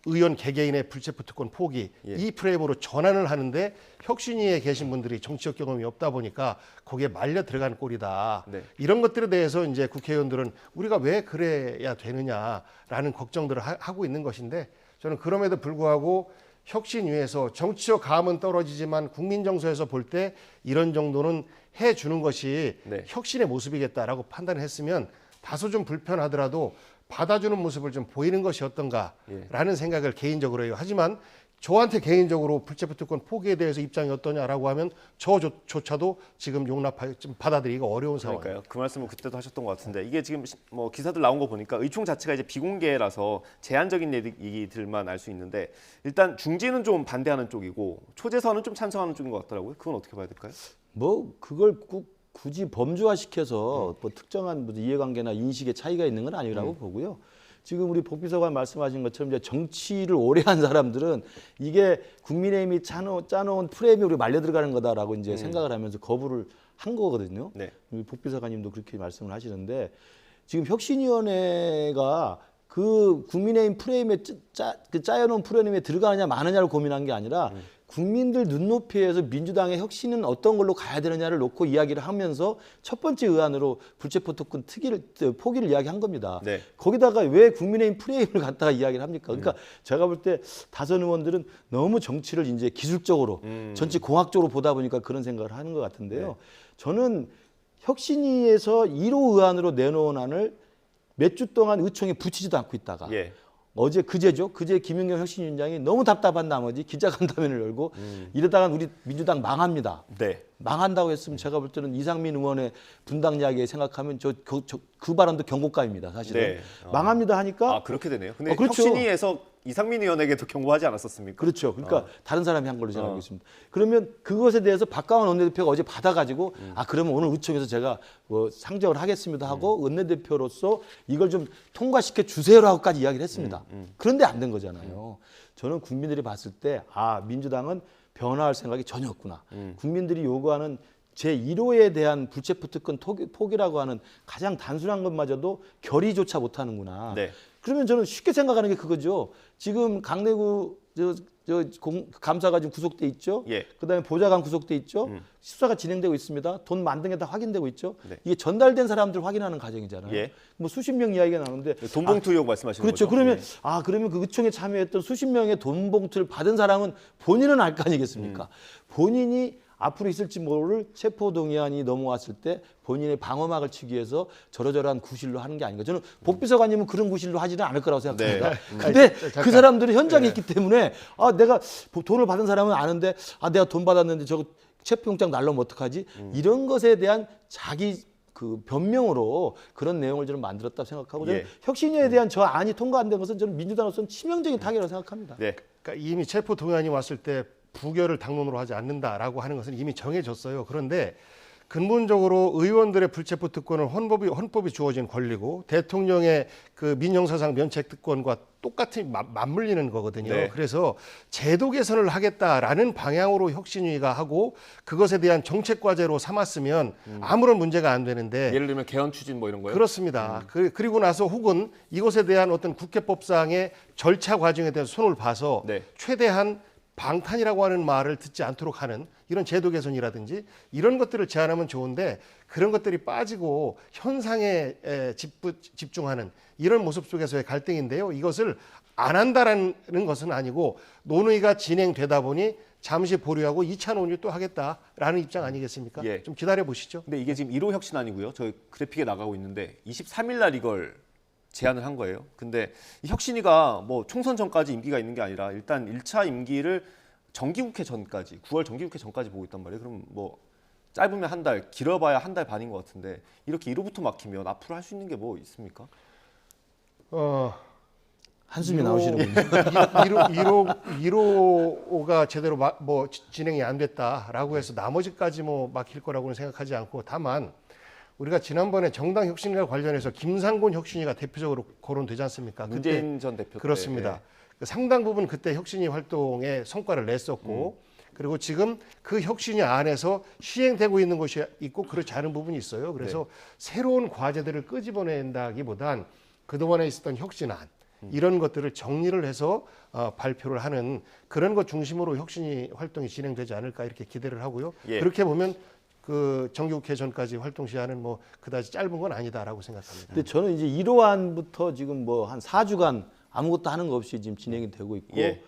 의원 개개인의 불체포 특권 포기 이 프레임으로 전환을 하는데 혁신위에 계신 분들이 정치적 경험이 없다 보니까 거기에 말려 들어간 꼴이다. 이런 것들에 대해서 이제 국회의원들은 우리가 왜 그래야 되느냐라는 걱정들을 하고 있는 것인데 저는 그럼에도 불구하고 혁신위에서 정치적 감은 떨어지지만 국민 정서에서 볼 때 이런 정도는 해주는 것이 혁신의 모습이겠다라고 판단을 했으면 다소 좀 불편하더라도 받아주는 모습을 좀 보이는 것이 어떤가라는 생각을 개인적으로 해요. 하지만 저한테 개인적으로 불체포 특권 포기에 대해서 입장이 어떠냐라고 하면 저조차도 지금 좀 받아들이기가 어려운 상황이에요. 그러니까요. 그 말씀을 그때도 하셨던 것 같은데 이게 지금 뭐 기사들 나온 거 보니까 의총 자체가 이제 비공개라서 제한적인 얘기들만 알 수 있는데 일단 중진은 좀 반대하는 쪽이고 초재선은 좀 찬성하는 쪽인 것 같더라고요. 그건 어떻게 봐야 될까요? 뭐 그걸 굳이 범주화시켜서 뭐 특정한 이해관계나 인식의 차이가 있는 건 아니라고 보고요. 지금 우리 복 비서관 말씀하신 것처럼 이제 정치를 오래 한 사람들은 이게 국민의힘이 짜놓은 프레임이 우리 말려 들어가는 거다라고 이제 생각을 하면서 거부를 한 거거든요. 우리 복 비서관님도 그렇게 말씀을 하시는데 지금 혁신위원회가 그 국민의힘 프레임에 짜여놓은 프레임에 들어가느냐 마느냐를 고민한 게 아니라 국민들 눈높이에서 민주당의 혁신은 어떤 걸로 가야 되느냐를 놓고 이야기를 하면서 첫 번째 의안으로 불체포 특권 포기를 이야기한 겁니다. 거기다가 왜 국민의힘 프레임을 갖다가 이야기를 합니까? 그러니까 제가 볼 때 다선 의원들은 너무 정치를 이제 기술적으로 정치 공학적으로 보다 보니까 그런 생각을 하는 것 같은데요. 저는 혁신위에서 1호 의안으로 내놓은 안을 몇 주 동안 의총에 붙이지도 않고 있다가 그제 김윤경 혁신위원장이 너무 답답한 나머지 기자간담회를 열고 이러다가 우리 민주당 망합니다. 망한다고 했으면 제가 볼 때는 이상민 의원의 분당 이야기 생각하면 그 발언도 경고감입니다. 사실은 망합니다 하니까 그렇게 되네요. 근데 그렇죠. 혁신위에서 이상민 의원에게도 경고하지 않았었습니까? 그렇죠. 그러니까 다른 사람이 한 걸로 제가 알고 있습니다. 그러면 그것에 대해서 박강원 원내대표가 어제 받아가지고 그러면 오늘 의총에서 제가 뭐 상정을 하겠습니다 하고 원내대표로서 이걸 좀 통과시켜 주세요라고까지 이야기를 했습니다. 그런데 안 된 거잖아요. 저는 국민들이 봤을 때 민주당은 변화할 생각이 전혀 없구나. 국민들이 요구하는 제1호에 대한 불체포 특권 포기라고 하는 가장 단순한 것마저도 결의조차 못하는구나. 그러면 저는 쉽게 생각하는 게 그거죠. 지금 강내구 감사가 지금 구속돼 있죠. 그다음에 보좌관 구속돼 있죠. 수사가 진행되고 있습니다. 돈 만든 게 다 확인되고 있죠. 이게 전달된 사람들 확인하는 과정이잖아요. 뭐 수십 명 이야기가 나오는데 돈봉투 의혹 말씀하시는 그렇죠. 거죠? 그러면 그러면 그 의총에 참여했던 수십 명의 돈봉투를 받은 사람은 본인은 알 거 아니겠습니까? 본인이 앞으로 있을지 모를 체포동의안이 넘어왔을 때 본인의 방어막을 치기 위해서 저러저러한 구실로 하는 게 아닌가. 저는 복 비서관님은 그런 구실로 하지는 않을 거라고 생각합니다. 근데 그 사람들이 현장에 있기 때문에 내가 돈을 받은 사람은 아는데 내가 돈 받았는데 저거 체포영장 날라오면 어떡하지? 이런 것에 대한 자기 그 변명으로 그런 내용을 저는 만들었다고 생각하고 저는 혁신위에 대한 저 안이 통과 안 된 것은 저는 민주당으로서는 치명적인 타격이라고 생각합니다. 그러니까 이미 체포동의안이 왔을 때 부결을 당론으로 하지 않는다라고 하는 것은 이미 정해졌어요. 그런데 근본적으로 의원들의 불체포 특권은 헌법이 주어진 권리고 대통령의 그 민형사상 면책 특권과 똑같이 맞물리는 거거든요. 그래서 제도 개선을 하겠다라는 방향으로 혁신위가 하고 그것에 대한 정책 과제로 삼았으면 아무런 문제가 안 되는데 예를 들면 개헌 추진 뭐 이런 거요? 그렇습니다. 그리고 나서 혹은 이것에 대한 어떤 국회법상의 절차 과정에 대해서 손을 봐서 최대한 방탄이라고 하는 말을 듣지 않도록 하는 이런 제도 개선이라든지 이런 것들을 제안하면 좋은데 그런 것들이 빠지고 현상에 집중하는 이런 모습 속에서의 갈등인데요. 이것을 안 한다라는 것은 아니고 논의가 진행되다 보니 잠시 보류하고 2차 논의 또 하겠다라는 입장 아니겠습니까? 좀 기다려 보시죠. 근데 이게 지금 1호 혁신 아니고요. 저희 그래픽에 나가고 있는데 23일 날 이걸 제안을 한 거예요. 근데 이 혁신위가 뭐 총선 전까지 임기가 있는 게 아니라 일단 1차 임기를 정기국회 전까지 9월 정기국회 전까지 보고 있단 말이에요. 그럼 뭐 짧으면 한 달, 길어봐야 한 달 반인 것 같은데 이렇게 1호부터 막히면 앞으로 할 수 있는 게 뭐 있습니까? 한숨이 나오시는군요. 1호가 제대로 뭐 진행이 안 됐다라고 해서 나머지까지 뭐 막힐 거라고는 생각하지 않고 다만 우리가 지난번에 정당 혁신과 관련해서 김상곤 혁신위가 대표적으로 거론되지 않습니까? 문재인 전 대표 그렇습니다. 상당 부분 그때 혁신위 활동에 성과를 냈었고 그리고 지금 그 혁신위 안에서 시행되고 있는 것이 있고 그렇지 않은 부분이 있어요. 그래서 새로운 과제들을 끄집어낸다기보단 그동안에 있었던 혁신안 이런 것들을 정리를 해서 발표를 하는 그런 것 중심으로 혁신위 활동이 진행되지 않을까 이렇게 기대를 하고요. 예. 그렇게 보면 그 정기국회 전까지 활동 시한은 뭐 그다지 짧은 건 아니다라고 생각합니다. 근데 저는 이제 1호안부터 지금 뭐 한 4주간 아무것도 하는 거 없이 지금 진행이 되고 있고 예.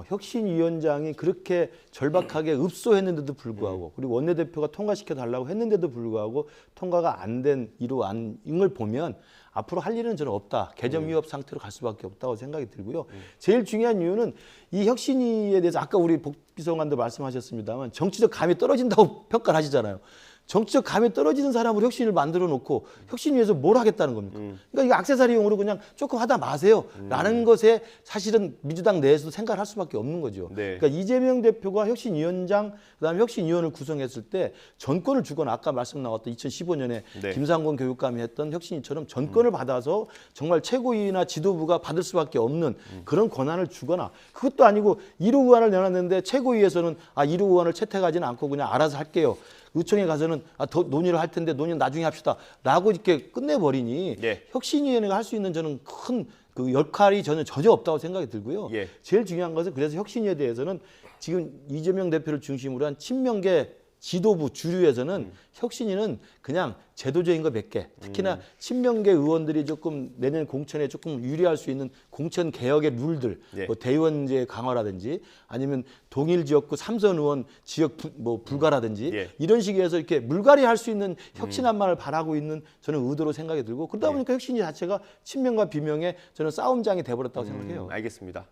혁신위원장이 그렇게 절박하게 읍소했는데도 불구하고 그리고 원내대표가 통과시켜 달라고 했는데도 불구하고 통과가 안 된 1호안을 보면 앞으로 할 일은 저는 없다. 개점 위협 상태로 갈 수밖에 없다고 생각이 들고요. 제일 중요한 이유는 이 혁신위에 대해서 아까 우리 복비서관도 말씀하셨습니다만 정치적 감이 떨어진다고 평가를 하시잖아요. 정치적 감이 떨어지는 사람으로 혁신을 만들어 놓고 혁신위에서 뭘 하겠다는 겁니까? 그러니까 이거 액세서리용으로 그냥 조금 하다 마세요. 라는 것에 사실은 민주당 내에서도 생각을 할 수밖에 없는 거죠. 네. 그러니까 이재명 대표가 혁신위원장, 그다음에 혁신위원을 구성했을 때 전권을 주거나 아까 말씀 나왔던 2015년에 네. 김상곤 교육감이 했던 혁신위처럼 전권을 받아서 정말 최고위나 지도부가 받을 수밖에 없는 그런 권한을 주거나 그것도 아니고 1호 의안을 내놨는데 최고위에서는 1호 의안을 채택하지는 않고 그냥 알아서 할게요. 의총에 가서는 더 논의를 할 텐데 논의는 나중에 합시다 라고 이렇게 끝내버리니 예. 혁신위원회가 할 수 있는 저는 큰 그 역할이 저는 전혀 없다고 생각이 들고요. 예. 제일 중요한 것은 그래서 혁신위에 대해서는 지금 이재명 대표를 중심으로 한 친명계 지도부 주류에서는 혁신위는 그냥 제도적인 거 몇 개, 특히나 친명계 의원들이 조금 내년 공천에 조금 유리할 수 있는 공천 개혁의 룰들, 예. 뭐 대의원제 강화라든지 아니면 동일 지역구 3선 의원 지역 불가라든지 예. 이런 식에서 이렇게 물갈이 할 수 있는 혁신안만을 바라고 있는 저는 의도로 생각이 들고 그러다 보니까 혁신위 자체가 친명과 비명의 저는 싸움장이 돼버렸다고 생각해요. 알겠습니다.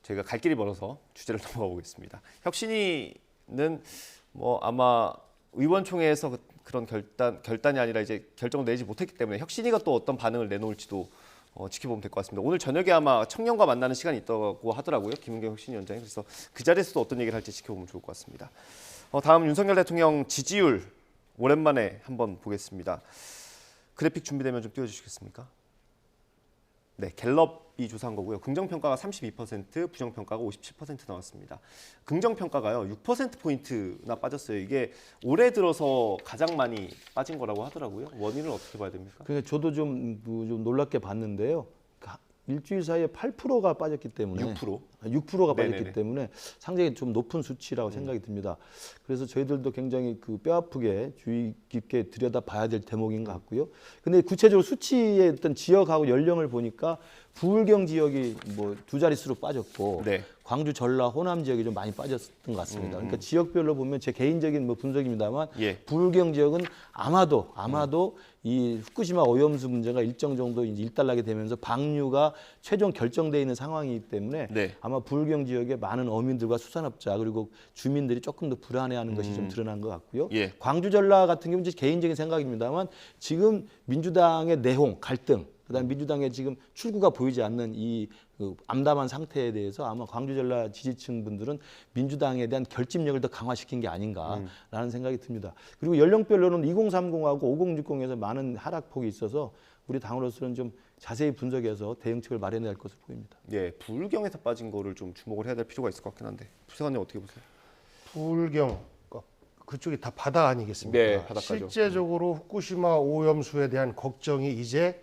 저희가 갈 길이 멀어서 주제를 넘어가 보겠습니다. 혁신위는 뭐 아마 의원총회에서 그런 결단이 아니라 이제 결정을 내지 못했기 때문에 혁신위가 또 어떤 반응을 내놓을지도 지켜보면 될 것 같습니다. 오늘 저녁에 아마 청년과 만나는 시간이 있다고 하더라고요. 김은경 혁신위원장이. 그래서 그 자리에서도 어떤 얘기를 할지 지켜보면 좋을 것 같습니다. 다음 윤석열 대통령 지지율 오랜만에 한번 보겠습니다. 그래픽 준비되면 좀 띄워주시겠습니까? 네, 갤럽이 조사한 거고요. 긍정평가가 32%, 부정평가가 57% 나왔습니다. 긍정평가가요, 6%포인트나 빠졌어요. 이게 올해 들어서 가장 많이 빠진 거라고 하더라고요. 원인을 어떻게 봐야 됩니까? 그러니까 저도 좀 놀랍게 봤는데요. 일주일 사이에 8%가 빠졌기 때문에 6%가 빠졌기 네네네. 때문에 상당히 좀 높은 수치라고 생각이 듭니다. 그래서 저희들도 굉장히 그 뼈아프게 주의 깊게 들여다봐야 될 대목인 것 같고요. 근데 구체적으로 수치의 어떤 지역하고 연령을 보니까 부울경 지역이 뭐 두 자릿수로 빠졌고 네. 광주, 전라, 호남 지역이 좀 많이 빠졌던 것 같습니다. 그러니까 지역별로 보면 제 개인적인 뭐 분석입니다만 예. 부울경 지역은 아마도 이 후쿠시마 오염수 문제가 일정 정도 이제 일단락이 되면서 방류가 최종 결정돼 있는 상황이기 때문에 네. 아마 부울경 지역의 많은 어민들과 수산업자 그리고 주민들이 조금 더 불안해하는 것이 좀 드러난 것 같고요. 예. 광주, 전라 같은 경우는 개인적인 생각입니다만 지금 민주당의 내홍, 갈등 그다음에 민주당의 지금 출구가 보이지 않는 이 암담한 상태에 대해서 아마 광주 전라 지지층 분들은 민주당에 대한 결집력을 더 강화시킨 게 아닌가라는 생각이 듭니다. 그리고 연령별로는 2030하고 5060에서 많은 하락폭이 있어서 우리 당으로서는 좀 자세히 분석해서 대응책을 마련해야 할 것으로 보입니다. 예, 부울경에서 빠진 거를 좀 주목을 해야 될 필요가 있을 것 같긴 한데 부사관님 어떻게 보세요? 부울경 그쪽이 다 바다 아니겠습니까? 네, 바다가죠. 실제적으로 후쿠시마 오염수에 대한 걱정이 이제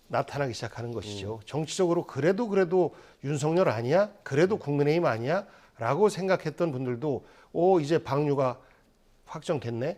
나타나기 시작하는 것이죠. 정치적으로 그래도 윤석열 아니야? 그래도 국민의힘 아니야? 라고 생각했던 분들도 이제 방류가 확정됐네.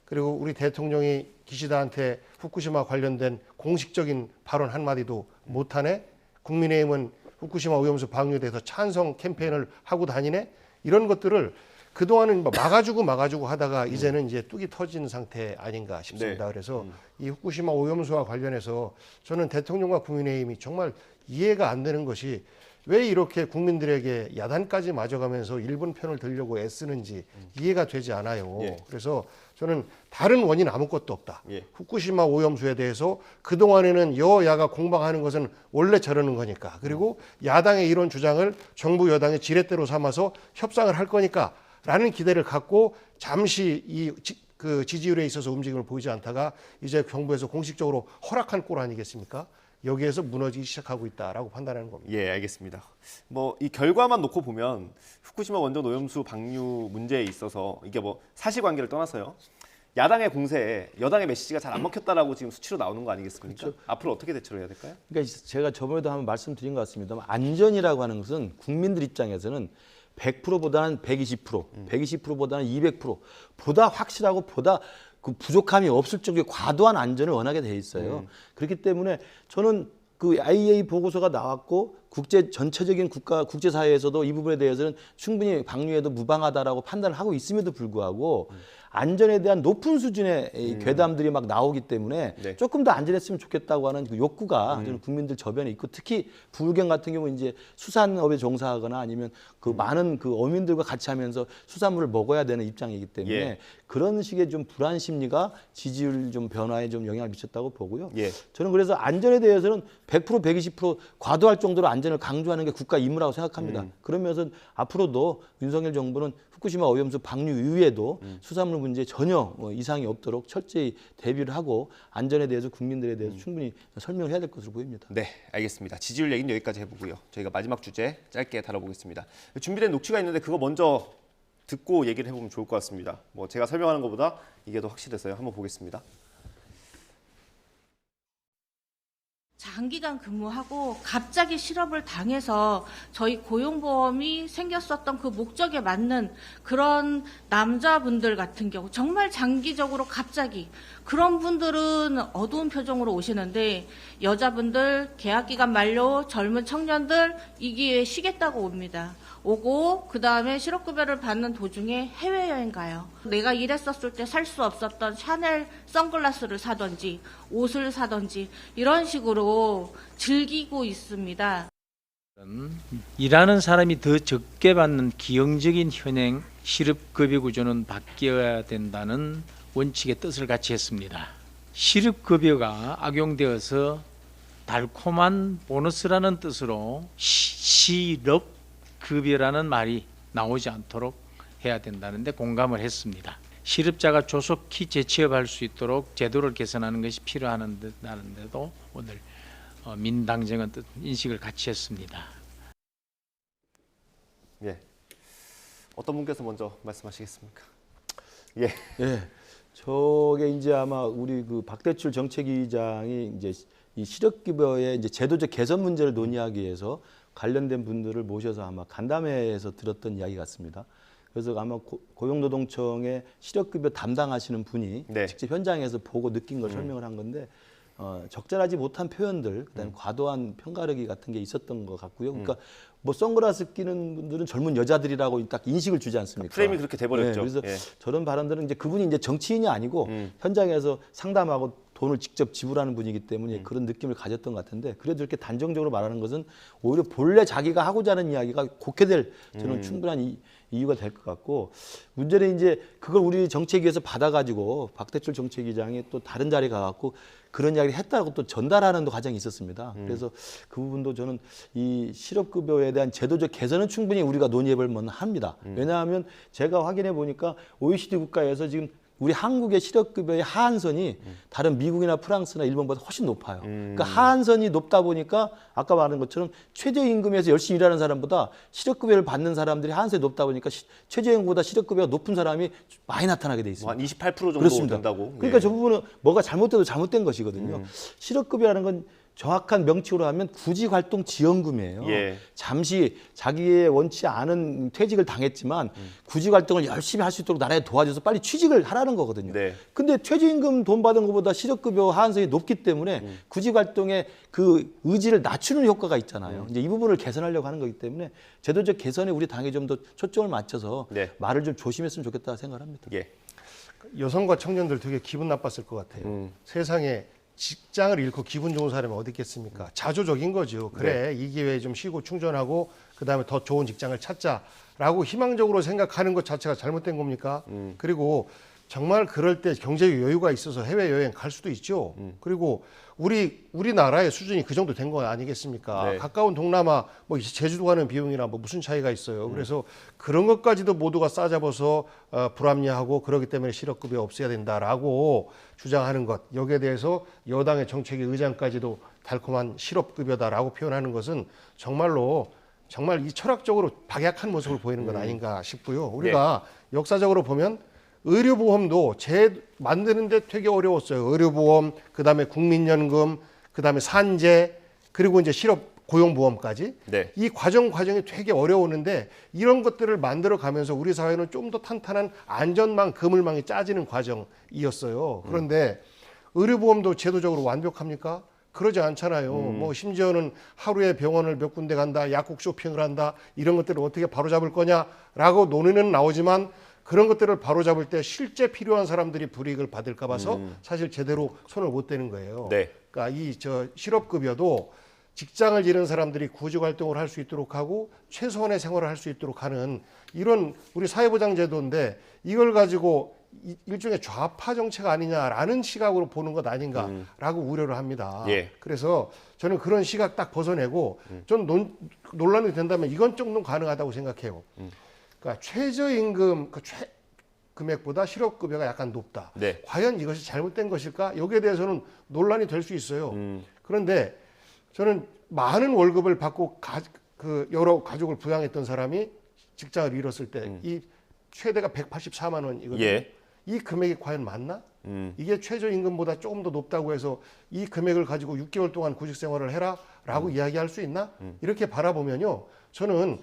그리고 우리 대통령이 기시다한테 후쿠시마 관련된 공식적인 발언 한마디도 못하네. 국민의힘은 후쿠시마 오염수 방류에 대해서 찬성 캠페인을 하고 다니네. 이런 것들을 그동안은 막아주고 하다가 이제는 이제 뚝이 터진 상태 아닌가 싶습니다. 네. 그래서 이 후쿠시마 오염수와 관련해서 저는 대통령과 국민의힘이 정말 이해가 안 되는 것이 왜 이렇게 국민들에게 야단까지 맞아가면서 일본 편을 들려고 애쓰는지 이해가 되지 않아요. 예. 그래서 저는 다른 원인 아무것도 없다. 예. 후쿠시마 오염수에 대해서 그동안에는 여야가 공방하는 것은 원래 저러는 거니까. 그리고 야당의 이런 주장을 정부 여당의 지렛대로 삼아서 협상을 할 거니까 라는 기대를 갖고 잠시 그 지지율에 있어서 움직임을 보이지 않다가 이제 정부에서 공식적으로 허락한 꼴 아니겠습니까? 여기에서 무너지기 시작하고 있다라고 판단하는 겁니다. 예, 알겠습니다. 뭐 이 결과만 놓고 보면 후쿠시마 원전 오염수 방류 문제에 있어서 이게 뭐 사실관계를 떠나서요. 야당의 공세에 여당의 메시지가 잘 안 먹혔다라고 지금 수치로 나오는 거 아니겠습니까? 그렇죠. 앞으로 어떻게 대처를 해야 될까요? 그러니까 제가 저번에도 한번 말씀드린 것 같습니다만 안전이라고 하는 것은 국민들 입장에서는 100%보다는 120%, 120%보다는 200% 보다 확실하고 보다 그 부족함이 없을 정도의 과도한 안전을 원하게 돼 있어요. 그렇기 때문에 저는 그 IAEA 보고서가 나왔고 전체적인 국제사회에서도 이 부분에 대해서는 충분히 방류에도 무방하다라고 판단을 하고 있음에도 불구하고 안전에 대한 높은 수준의 이 괴담들이 막 나오기 때문에 네. 조금 더 안전했으면 좋겠다고 하는 그 욕구가 저는 국민들 저변에 있고 특히 부울경 같은 경우 이제 수산업에 종사하거나 아니면 그 많은 그 어민들과 같이 하면서 수산물을 먹어야 되는 입장이기 때문에 예. 그런 식의 좀 불안 심리가 지지율 좀 변화에 좀 영향을 미쳤다고 보고요. 예. 저는 그래서 안전에 대해서는 100%, 120% 과도할 정도로 안전을 강조하는 게 국가 임무라고 생각합니다. 그러면서 앞으로도 윤석열 정부는 후쿠시마 오염수 방류 이후에도 수산물 문제에 전혀 이상이 없도록 철저히 대비를 하고 안전에 대해서 국민들에 대해서 충분히 설명을 해야 될 것으로 보입니다. 네, 알겠습니다. 지지율 얘기는 여기까지 해보고요. 저희가 마지막 주제 짧게 다뤄보겠습니다. 준비된 녹취가 있는데 그거 먼저 듣고 얘기를 해보면 좋을 것 같습니다. 뭐 제가 설명하는 것보다 이게 더 확실해서요. 한번 보겠습니다. 장기간 근무하고 갑자기 실업을 당해서 저희 고용보험이 생겼었던 그 목적에 맞는 그런 남자분들 같은 경우 정말 장기적으로 갑자기 그런 분들은 어두운 표정으로 오시는데 여자분들 계약기간 만료 젊은 청년들 이 기회에 쉬겠다고 옵니다. 오고 그다음에 실업급여를 받는 도중에 해외여행 가요. 내가 일했었을 때 살 수 없었던 샤넬 선글라스를 사든지 옷을 사든지 이런 식으로 즐기고 있습니다. 일하는 사람이 더 적게 받는 기형적인 현행 실업급여 구조는 바뀌어야 된다는 원칙의 뜻을 같이 했습니다. 실업급여가 악용되어서 달콤한 보너스라는 뜻으로 실업급여라는 말이 나오지 않도록 해야 된다는데 공감을 했습니다. 실업자가 조속히 재취업할 수 있도록 제도를 개선하는 것이 필요하다는데도 오늘 민당정은 인식을 같이 했습니다. 예, 어떤 분께서 먼저 말씀하시겠습니까? 예. 예. 저게 이제 아마 우리 그 박대출 정책위장이 이제 이 실업급여의 이제 제도적 개선 문제를 논의하기 위해서 관련된 분들을 모셔서 아마 간담회에서 들었던 이야기 같습니다. 그래서 아마 고용노동청의 실업급여 담당하시는 분이 네. 직접 현장에서 보고 느낀 걸 설명을 한 건데 적절하지 못한 표현들, 그다음에 과도한 편가르기 같은 게 있었던 것 같고요. 그러니까 뭐 선글라스 끼는 분들은 젊은 여자들이라고 딱 인식을 주지 않습니까? 프레임이 그렇게 돼버렸죠. 네, 그래서 예. 저런 발언들은 이제 그분이 이제 정치인이 아니고 현장에서 상담하고 돈을 직접 지불하는 분이기 때문에 그런 느낌을 가졌던 것 같은데 그래도 이렇게 단정적으로 말하는 것은 오히려 본래 자기가 하고자 하는 이야기가 곡해될 저는 충분한 이유가 될 것 같고 문제는 이제 그걸 우리 정책위에서 받아가지고 박대출 정책위장이 또 다른 자리에 가갖고 그런 이야기를 했다고 또 전달하는 과정이 있었습니다. 그래서 그 부분도 저는 이 실업급여에 대한 제도적 개선은 충분히 우리가 논의해볼 만합니다. 왜냐하면 제가 확인해 보니까 OECD 국가에서 지금 우리 한국의 실업급여의 하한선이 다른 미국이나 프랑스나 일본보다 훨씬 높아요. 그러니까 하한선이 높다 보니까 아까 말한 것처럼 최저임금에서 열심히 일하는 사람보다 실업급여를 받는 사람들이 하한선이 높다 보니까 최저임금보다 실업급여가 높은 사람이 많이 나타나게 돼 있습니다. 한 28% 정도 그렇습니다. 된다고. 그러니까 예. 저 부분은 뭐가 잘못돼도 잘못된 것이거든요. 실업급여라는 건 정확한 명칭으로 하면 구직활동지원금이에요. 예. 잠시 자기의 원치 않은 퇴직을 당했지만 구직활동을 열심히 할 수 있도록 나라에 도와줘서 빨리 취직을 하라는 거거든요. 네. 근데 최저임금 돈 받은 것보다 실업급여 하한선이 높기 때문에 구직활동의 그 의지를 낮추는 효과가 있잖아요. 이제 이 부분을 개선하려고 하는 거기 때문에 제도적 개선에 우리 당이 좀 더 초점을 맞춰서 네. 말을 좀 조심했으면 좋겠다 생각합니다. 예. 여성과 청년들 되게 기분 나빴을 것 같아요. 세상에 직장을 잃고 기분 좋은 사람이 어디 있겠습니까? 자조적인 거죠. 그래, 이 기회에 좀 쉬고 충전하고 그다음에 더 좋은 직장을 찾자라고 희망적으로 생각하는 것 자체가 잘못된 겁니까? 그리고 정말 그럴 때 경제 여유가 있어서 해외여행 갈 수도 있죠. 그리고 우리나라의 수준이 그 정도 된 거 아니겠습니까? 네. 가까운 동남아 뭐 제주도 가는 비용이나 뭐 무슨 차이가 있어요. 그래서 그런 것까지도 모두가 싸잡아서 불합리하고 그러기 때문에 실업급여 없애야 된다라고 주장하는 것, 여기에 대해서 여당의 정책위 의장까지도 달콤한 실업급여다라고 표현하는 것은 정말 이 철학적으로 박약한 모습을 보이는 건 아닌가 싶고요. 우리가 역사적으로 보면 의료보험도 만드는데 되게 어려웠어요. 의료보험, 그다음에 국민연금, 그다음에 산재, 그리고 이제 실업 고용보험까지. 네. 이 과정이 되게 어려웠는데 이런 것들을 만들어 가면서 우리 사회는 좀 더 탄탄한 안전망, 그물망이 짜지는 과정이었어요. 그런데 의료보험도 제도적으로 완벽합니까? 그러지 않잖아요. 뭐 심지어는 하루에 병원을 몇 군데 간다, 약국 쇼핑을 한다, 이런 것들을 어떻게 바로잡을 거냐라고 논의는 나오지만 그런 것들을 바로잡을 때 실제 필요한 사람들이 불이익을 받을까 봐서 사실 제대로 손을 못 대는 거예요. 네. 그러니까 실업급여도 직장을 잃은 사람들이 구직 활동을 할 수 있도록 하고 최소한의 생활을 할 수 있도록 하는 이런 우리 사회보장 제도인데 이걸 가지고 일종의 좌파 정책 아니냐라는 시각으로 보는 것 아닌가라고 우려를 합니다. 예. 그래서 저는 그런 시각 딱 벗어내고 전 논란이 된다면 이건 정도는 가능하다고 생각해요. 그러니까 최저임금 금액보다 실업급여가 약간 높다. 네. 과연 이것이 잘못된 것일까? 여기에 대해서는 논란이 될 수 있어요. 그런데 저는 많은 월급을 받고 여러 가족을 부양했던 사람이 직장을 잃었을 때 이 최대가 184만 원이거든요. 예. 이 금액이 과연 맞나? 이게 최저임금보다 조금 더 높다고 해서 이 금액을 가지고 6개월 동안 구직 생활을 해라라고 이야기할 수 있나? 이렇게 바라보면요. 저는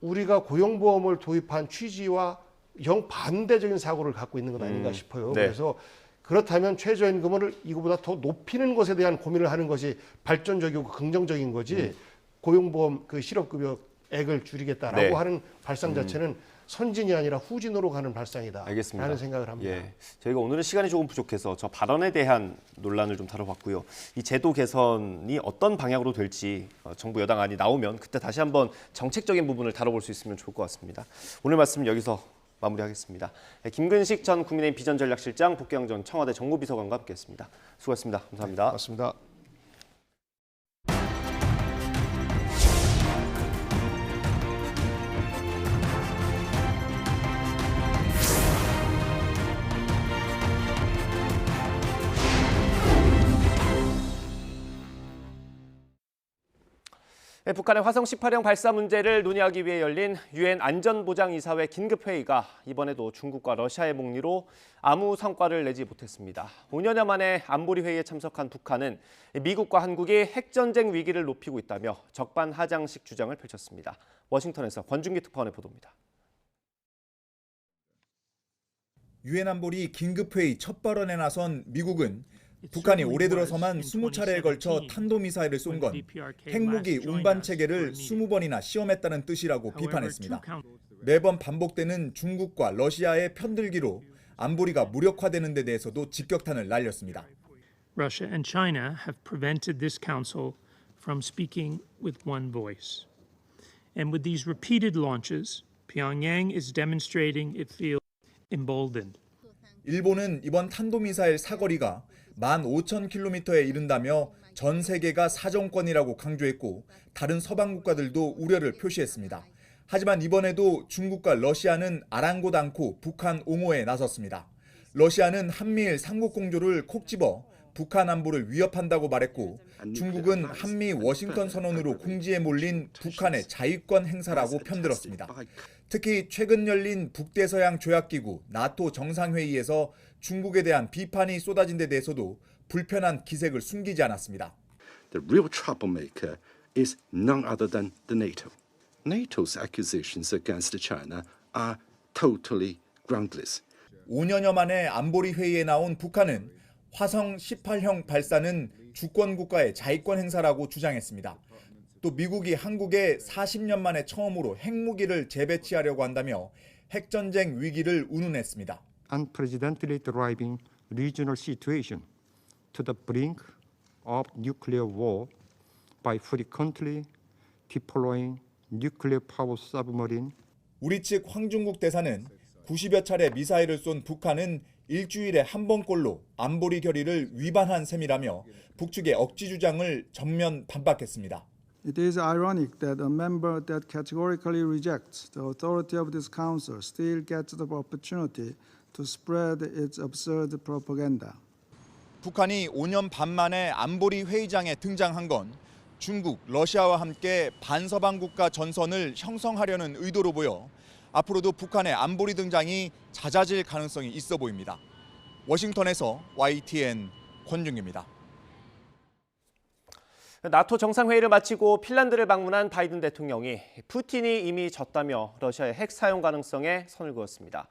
우리가 고용보험을 도입한 취지와 정반대적인 사고를 갖고 있는 것 아닌가 싶어요. 네. 그래서 그렇다면 최저임금을 이거보다 더 높이는 것에 대한 고민을 하는 것이 발전적이고 긍정적인 거지 고용보험 실업급여액을 줄이겠다라고 네. 하는 발상 자체는 선진이 아니라 후진으로 가는 발상이다. 알겠습니다. 라는 생각을 합니다. 예. 저희가 오늘은 시간이 조금 부족해서 저 발언에 대한 논란을 좀 다뤄봤고요. 이 제도 개선이 어떤 방향으로 될지 정부 여당안이 나오면 그때 다시 한번 정책적인 부분을 다뤄볼 수 있으면 좋을 것 같습니다. 오늘 말씀 여기서 마무리하겠습니다. 김근식 전 국민의힘 비전전략실장, 복귀영 전 청와대 정무비서관과 함께했습니다. 수고하셨습니다. 감사합니다. 고맙습니다. 북한의 화성 18형 발사 문제를 논의하기 위해 열린 유엔 안전보장이사회 긴급회의가 이번에도 중국과 러시아의 목리로 아무 성과를 내지 못했습니다. 5년여 만에 안보리 회의에 참석한 북한은 미국과 한국이 핵전쟁 위기를 높이고 있다며 적반하장식 주장을 펼쳤습니다. 워싱턴에서 권준기 특파원의 보도입니다. 유엔 안보리 긴급회의 첫 발언에 나선 미국은 북한이 올해 들어서만 20차례에 걸쳐 탄도미사일을 쏜 건 핵무기 운반 체계를 20번이나 시험했다는 뜻이라고 비판했습니다. 매번 반복되는 중국과 러시아의 편들기로 안보리가 무력화되는 데 대해서도 직격탄을 날렸습니다. Russia and China have prevented this council from speaking with one voice. And with these repeated launches, Pyongyang is demonstrating it feels emboldened. 일본은 이번 탄도미사일 사거리가 15,000km에 이른다며 전 세계가 사정권이라고 강조했고 다른 서방 국가들도 우려를 표시했습니다. 하지만 이번에도 중국과 러시아는 아랑곳 않고 북한 옹호에 나섰습니다. 러시아는 한미일 삼국공조를 콕 집어 북한 안보를 위협한다고 말했고 중국은 한미 워싱턴 선언으로 궁지에 몰린 북한의 자위권 행사라고 편들었습니다. 특히 최근 열린 북대서양 조약기구 나토 정상회의에서 중국에 대한 비판이 쏟아진 데 대해서도 불편한 기색을 숨기지 않았습니다. The real troublemaker is none other than the NATO. NATO's accusations against China are totally groundless. 5년여 만에 안보리 회의에 나온 북한은 화성 18형 발사는 주권 국가의 자위권 행사라고 주장했습니다. 또 미국이 한국에 40년 만에 처음으로 핵무기를 재배치하려고 한다며 핵전쟁 위기를 운운했습니다. Unprecedentedly driving regional situation to the brink of nuclear war by frequently deploying nuclear power submarine. 우리 측 황중국 대사는 90여 차례 미사일을 쏜 북한은 일주일에 한 번꼴로 안보리 결의를 위반한 셈이라며 북측의 억지 주장을 전면 반박했습니다. It is ironic that a member that categorically rejects the authority of this council still gets the opportunity to spread its absurd propaganda. 북한이 5년 반 만에 안보리 회의장에 등장한 건 중국, 러시아와 함께 반서방 국가 전선을 형성하려는 의도로 보여 앞으로도 북한의 안보리 등장이 잦아질 가능성이 있어 보입니다. 워싱턴에서 YTN 권중입니다. 나토 정상회의를 마치고 핀란드를 방문한 바이든 대통령이 푸틴이 이미 졌다며 러시아의 핵 사용 가능성에 선을 그었습니다.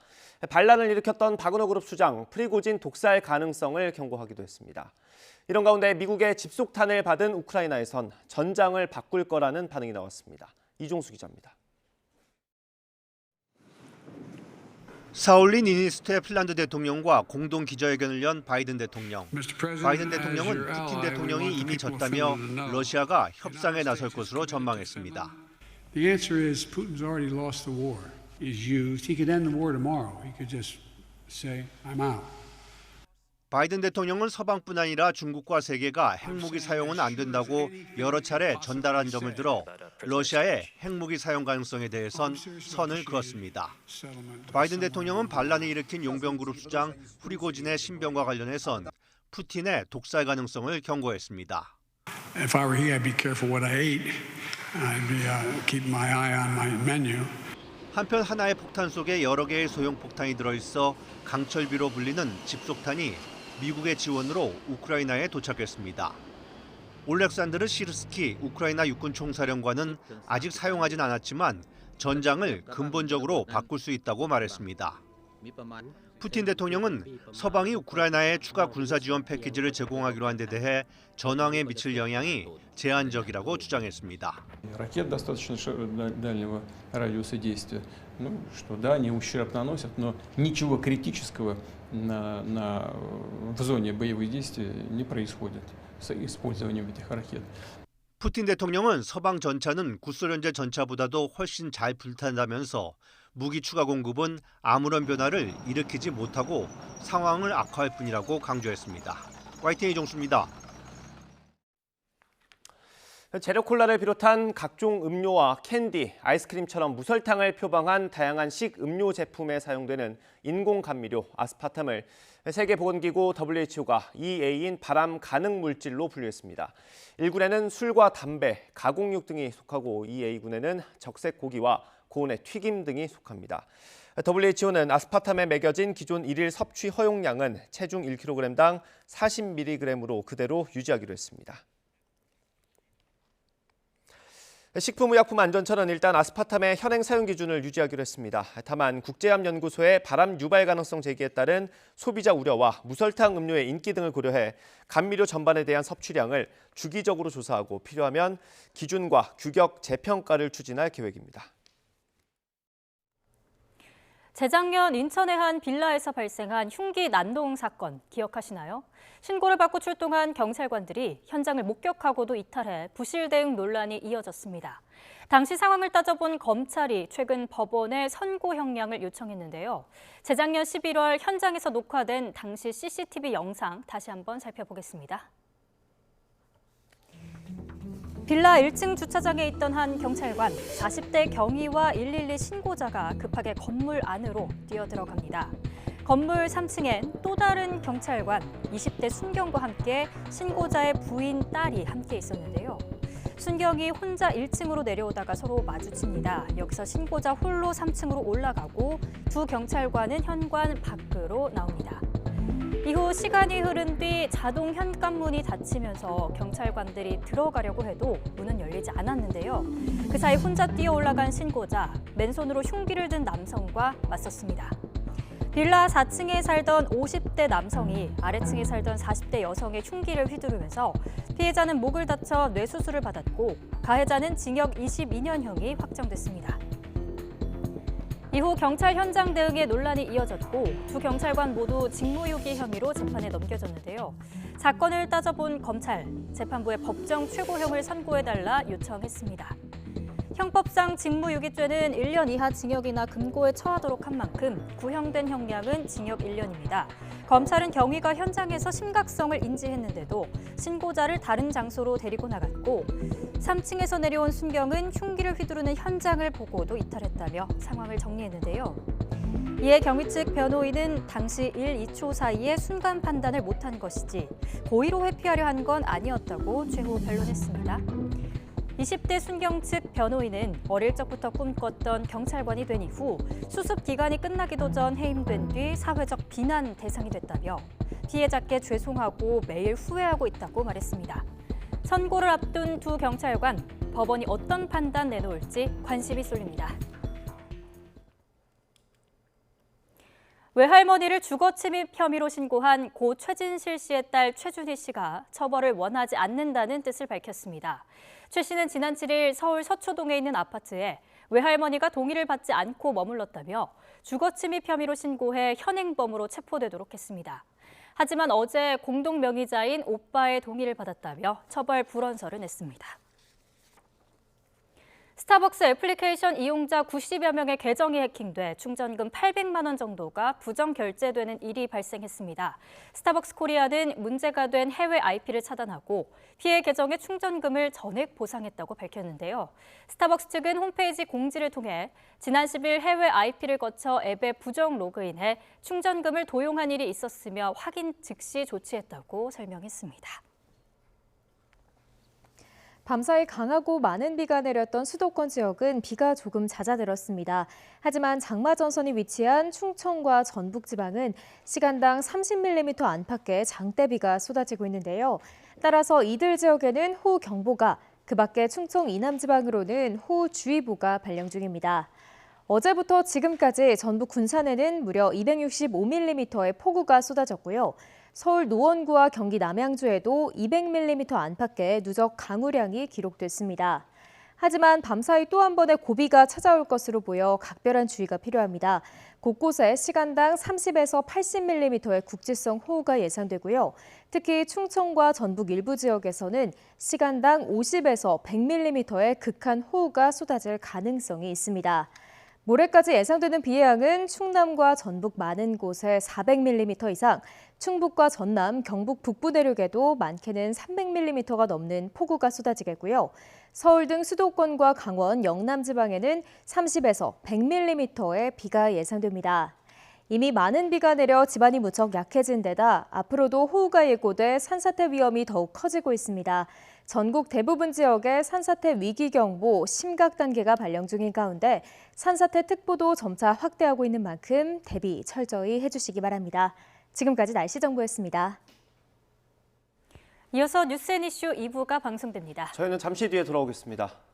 반란을 일으켰던 바그너 그룹 수장 프리고진 독살 가능성을 경고하기도 했습니다. 이런 가운데 미국의 집속탄을 받은 우크라이나에선 전장을 바꿀 거라는 반응이 나왔습니다. 이종수 기자입니다. 사울리 니니스토의 핀란드 대통령과 공동 기자회견을 연 바이든 대통령. 바이든 대통령은 푸틴 대통령이 이미 졌다며 러시아가 협상에 나설 것으로 전망했습니다. The answer is Putin's already lost the war. Is used. He could end the war tomorrow. He could just say, I'm out. 바이든 대통령은 서방뿐 아니라 중국과 세계가 핵무기 사용은 안 된다고 여러 차례 전달한 점을 들어 러시아의 핵무기 사용 가능성에 대해선 선을 그었습니다. 바이든 대통령은 반란을 일으킨 용병그룹 수장 프리고진의 신병과 관련해선 푸틴의 독살 가능성을 경고했습니다. If I were he, I'd be careful what I ate. I'd be keep my eye on my menu. 한편 하나의 폭탄 속에 여러 개의 소형 폭탄이 들어있어 강철비로 불리는 집속탄이 미국의 지원으로 우크라이나에 도착했습니다. 올렉산드르 시르스키 우크라이나 육군 총사령관은 아직 사용하진 않았지만 전장을 근본적으로 바꿀 수 있다고 말했습니다. 푸틴 대통령은 서방이 우크라이나에 추가 군사 지원 패키지를 제공하기로 한 데 대해 전황에 미칠 영향이 제한적이라고 주장했습니다. Ракет достаточно дальнего радиуса действия. Ну, что да, они ущерб наносят, но ничего критического в зоне боевых действий не происходит с использованием этих ракет. 푸틴 대통령은 서방 전차는 구소련제 전차보다도 훨씬 잘 불탄다면서 무기 추가 공급은 아무런 변화를 일으키지 못하고 상황을 악화할 뿐이라고 강조했습니다. YTN 이종수입니다. 제로콜라를 비롯한 각종 음료와 캔디, 아이스크림처럼 무설탕을 표방한 다양한 식음료 제품에 사용되는 인공감미료 아스파탐을 세계보건기구 WHO가 EA인 발암 가능 물질로 분류했습니다. 1군에는 술과 담배, 가공육 등이 속하고 EA군에는 적색 고기와 고온의 튀김 등이 속합니다. WHO는 아스파탐에 매겨진 기존 일일 섭취 허용량은 체중 1kg당 40mg으로 그대로 유지하기로 했습니다. 식품의약품안전처는 일단 아스파탐의 현행 사용 기준을 유지하기로 했습니다. 다만 국제암연구소의 발암 유발 가능성 제기에 따른 소비자 우려와 무설탕 음료의 인기 등을 고려해 감미료 전반에 대한 섭취량을 주기적으로 조사하고 필요하면 기준과 규격 재평가를 추진할 계획입니다. 재작년 인천의 한 빌라에서 발생한 흉기 난동 사건 기억하시나요? 신고를 받고 출동한 경찰관들이 현장을 목격하고도 이탈해 부실 대응 논란이 이어졌습니다. 당시 상황을 따져본 검찰이 최근 법원에 선고형량을 요청했는데요. 재작년 11월 현장에서 녹화된 당시 CCTV 영상 다시 한번 살펴보겠습니다. 빌라 1층 주차장에 있던 한 경찰관, 40대 경위와 112 신고자가 급하게 건물 안으로 뛰어들어갑니다. 건물 3층엔 또 다른 경찰관, 20대 순경과 함께 신고자의 부인, 딸이 함께 있었는데요. 순경이 혼자 1층으로 내려오다가 서로 마주칩니다. 여기서 신고자 홀로 3층으로 올라가고 두 경찰관은 현관 밖으로 나옵니다. 이후 시간이 흐른 뒤 자동 현관문이 닫히면서 경찰관들이 들어가려고 해도 문은 열리지 않았는데요. 그 사이 혼자 뛰어 올라간 신고자, 맨손으로 흉기를 든 남성과 맞섰습니다. 빌라 4층에 살던 50대 남성이 아래층에 살던 40대 여성의 흉기를 휘두르면서 피해자는 목을 다쳐 뇌수술을 받았고 가해자는 징역 22년형이 확정됐습니다. 이후 경찰 현장 대응에 논란이 이어졌고 두 경찰관 모두 직무유기 혐의로 재판에 넘겨졌는데요. 사건을 따져본 검찰, 재판부에 법정 최고형을 선고해달라 요청했습니다. 형법상 직무유기죄는 1년 이하 징역이나 금고에 처하도록 한 만큼 구형된 형량은 징역 1년입니다. 검찰은 경위가 현장에서 심각성을 인지했는데도 신고자를 다른 장소로 데리고 나갔고 3층에서 내려온 순경은 흉기를 휘두르는 현장을 보고도 이탈했다며 상황을 정리했는데요. 이에 경위 측 변호인은 당시 1, 2초 사이에 순간 판단을 못한 것이지 고의로 회피하려 한 건 아니었다고 최후 변론했습니다. 20대 순경 측 변호인은 어릴 적부터 꿈꿨던 경찰관이 된 이후 수습 기간이 끝나기도 전 해임된 뒤 사회적 비난 대상이 됐다며 피해자께 죄송하고 매일 후회하고 있다고 말했습니다. 선고를 앞둔 두 경찰관, 법원이 어떤 판단 내놓을지 관심이 쏠립니다. 외할머니를 주거침입 혐의로 신고한 고 최진실 씨의 딸 최준희 씨가 처벌을 원하지 않는다는 뜻을 밝혔습니다. 최 씨는 지난 7일 서울 서초동에 있는 아파트에 외할머니가 동의를 받지 않고 머물렀다며 주거침입 혐의로 신고해 현행범으로 체포되도록 했습니다. 하지만 어제 공동 명의자인 오빠의 동의를 받았다며 처벌 불원서를 냈습니다. 스타벅스 애플리케이션 이용자 90여 명의 계정이 해킹돼 충전금 800만 원 정도가 부정 결제되는 일이 발생했습니다. 스타벅스 코리아는 문제가 된 해외 IP를 차단하고 피해 계정의 충전금을 전액 보상했다고 밝혔는데요. 스타벅스 측은 홈페이지 공지를 통해 지난 10일 해외 IP를 거쳐 앱에 부정 로그인해 충전금을 도용한 일이 있었으며 확인 즉시 조치했다고 설명했습니다. 밤사이 강하고 많은 비가 내렸던 수도권 지역은 비가 조금 잦아들었습니다. 하지만 장마 전선이 위치한 충청과 전북 지방은 시간당 30mm 안팎의 장대비가 쏟아지고 있는데요. 따라서 이들 지역에는 호우경보가, 그 밖에 충청 이남 지방으로는 호우주의보가 발령 중입니다. 어제부터 지금까지 전북 군산에는 무려 265mm의 폭우가 쏟아졌고요. 서울 노원구와 경기 남양주에도 200mm 안팎의 누적 강우량이 기록됐습니다. 하지만 밤사이 또 한 번의 고비가 찾아올 것으로 보여 각별한 주의가 필요합니다. 곳곳에 시간당 30에서 80mm의 국지성 호우가 예상되고요. 특히 충청과 전북 일부 지역에서는 시간당 50에서 100mm의 극한 호우가 쏟아질 가능성이 있습니다. 모레까지 예상되는 비의 양은 충남과 전북 많은 곳에 400mm 이상, 충북과 전남, 경북 북부 내륙에도 많게는 300mm가 넘는 폭우가 쏟아지겠고요. 서울 등 수도권과 강원, 영남 지방에는 30에서 100mm의 비가 예상됩니다. 이미 많은 비가 내려 지반이 무척 약해진 데다 앞으로도 호우가 예고돼 산사태 위험이 더욱 커지고 있습니다. 전국 대부분 지역에 산사태 위기경보 심각 단계가 발령 중인 가운데 산사태 특보도 점차 확대하고 있는 만큼 대비 철저히 해주시기 바랍니다. 지금까지 날씨 정보였습니다. 이어서 뉴스 앤 이슈 2부가 방송됩니다. 저희는 잠시 뒤에 돌아오겠습니다.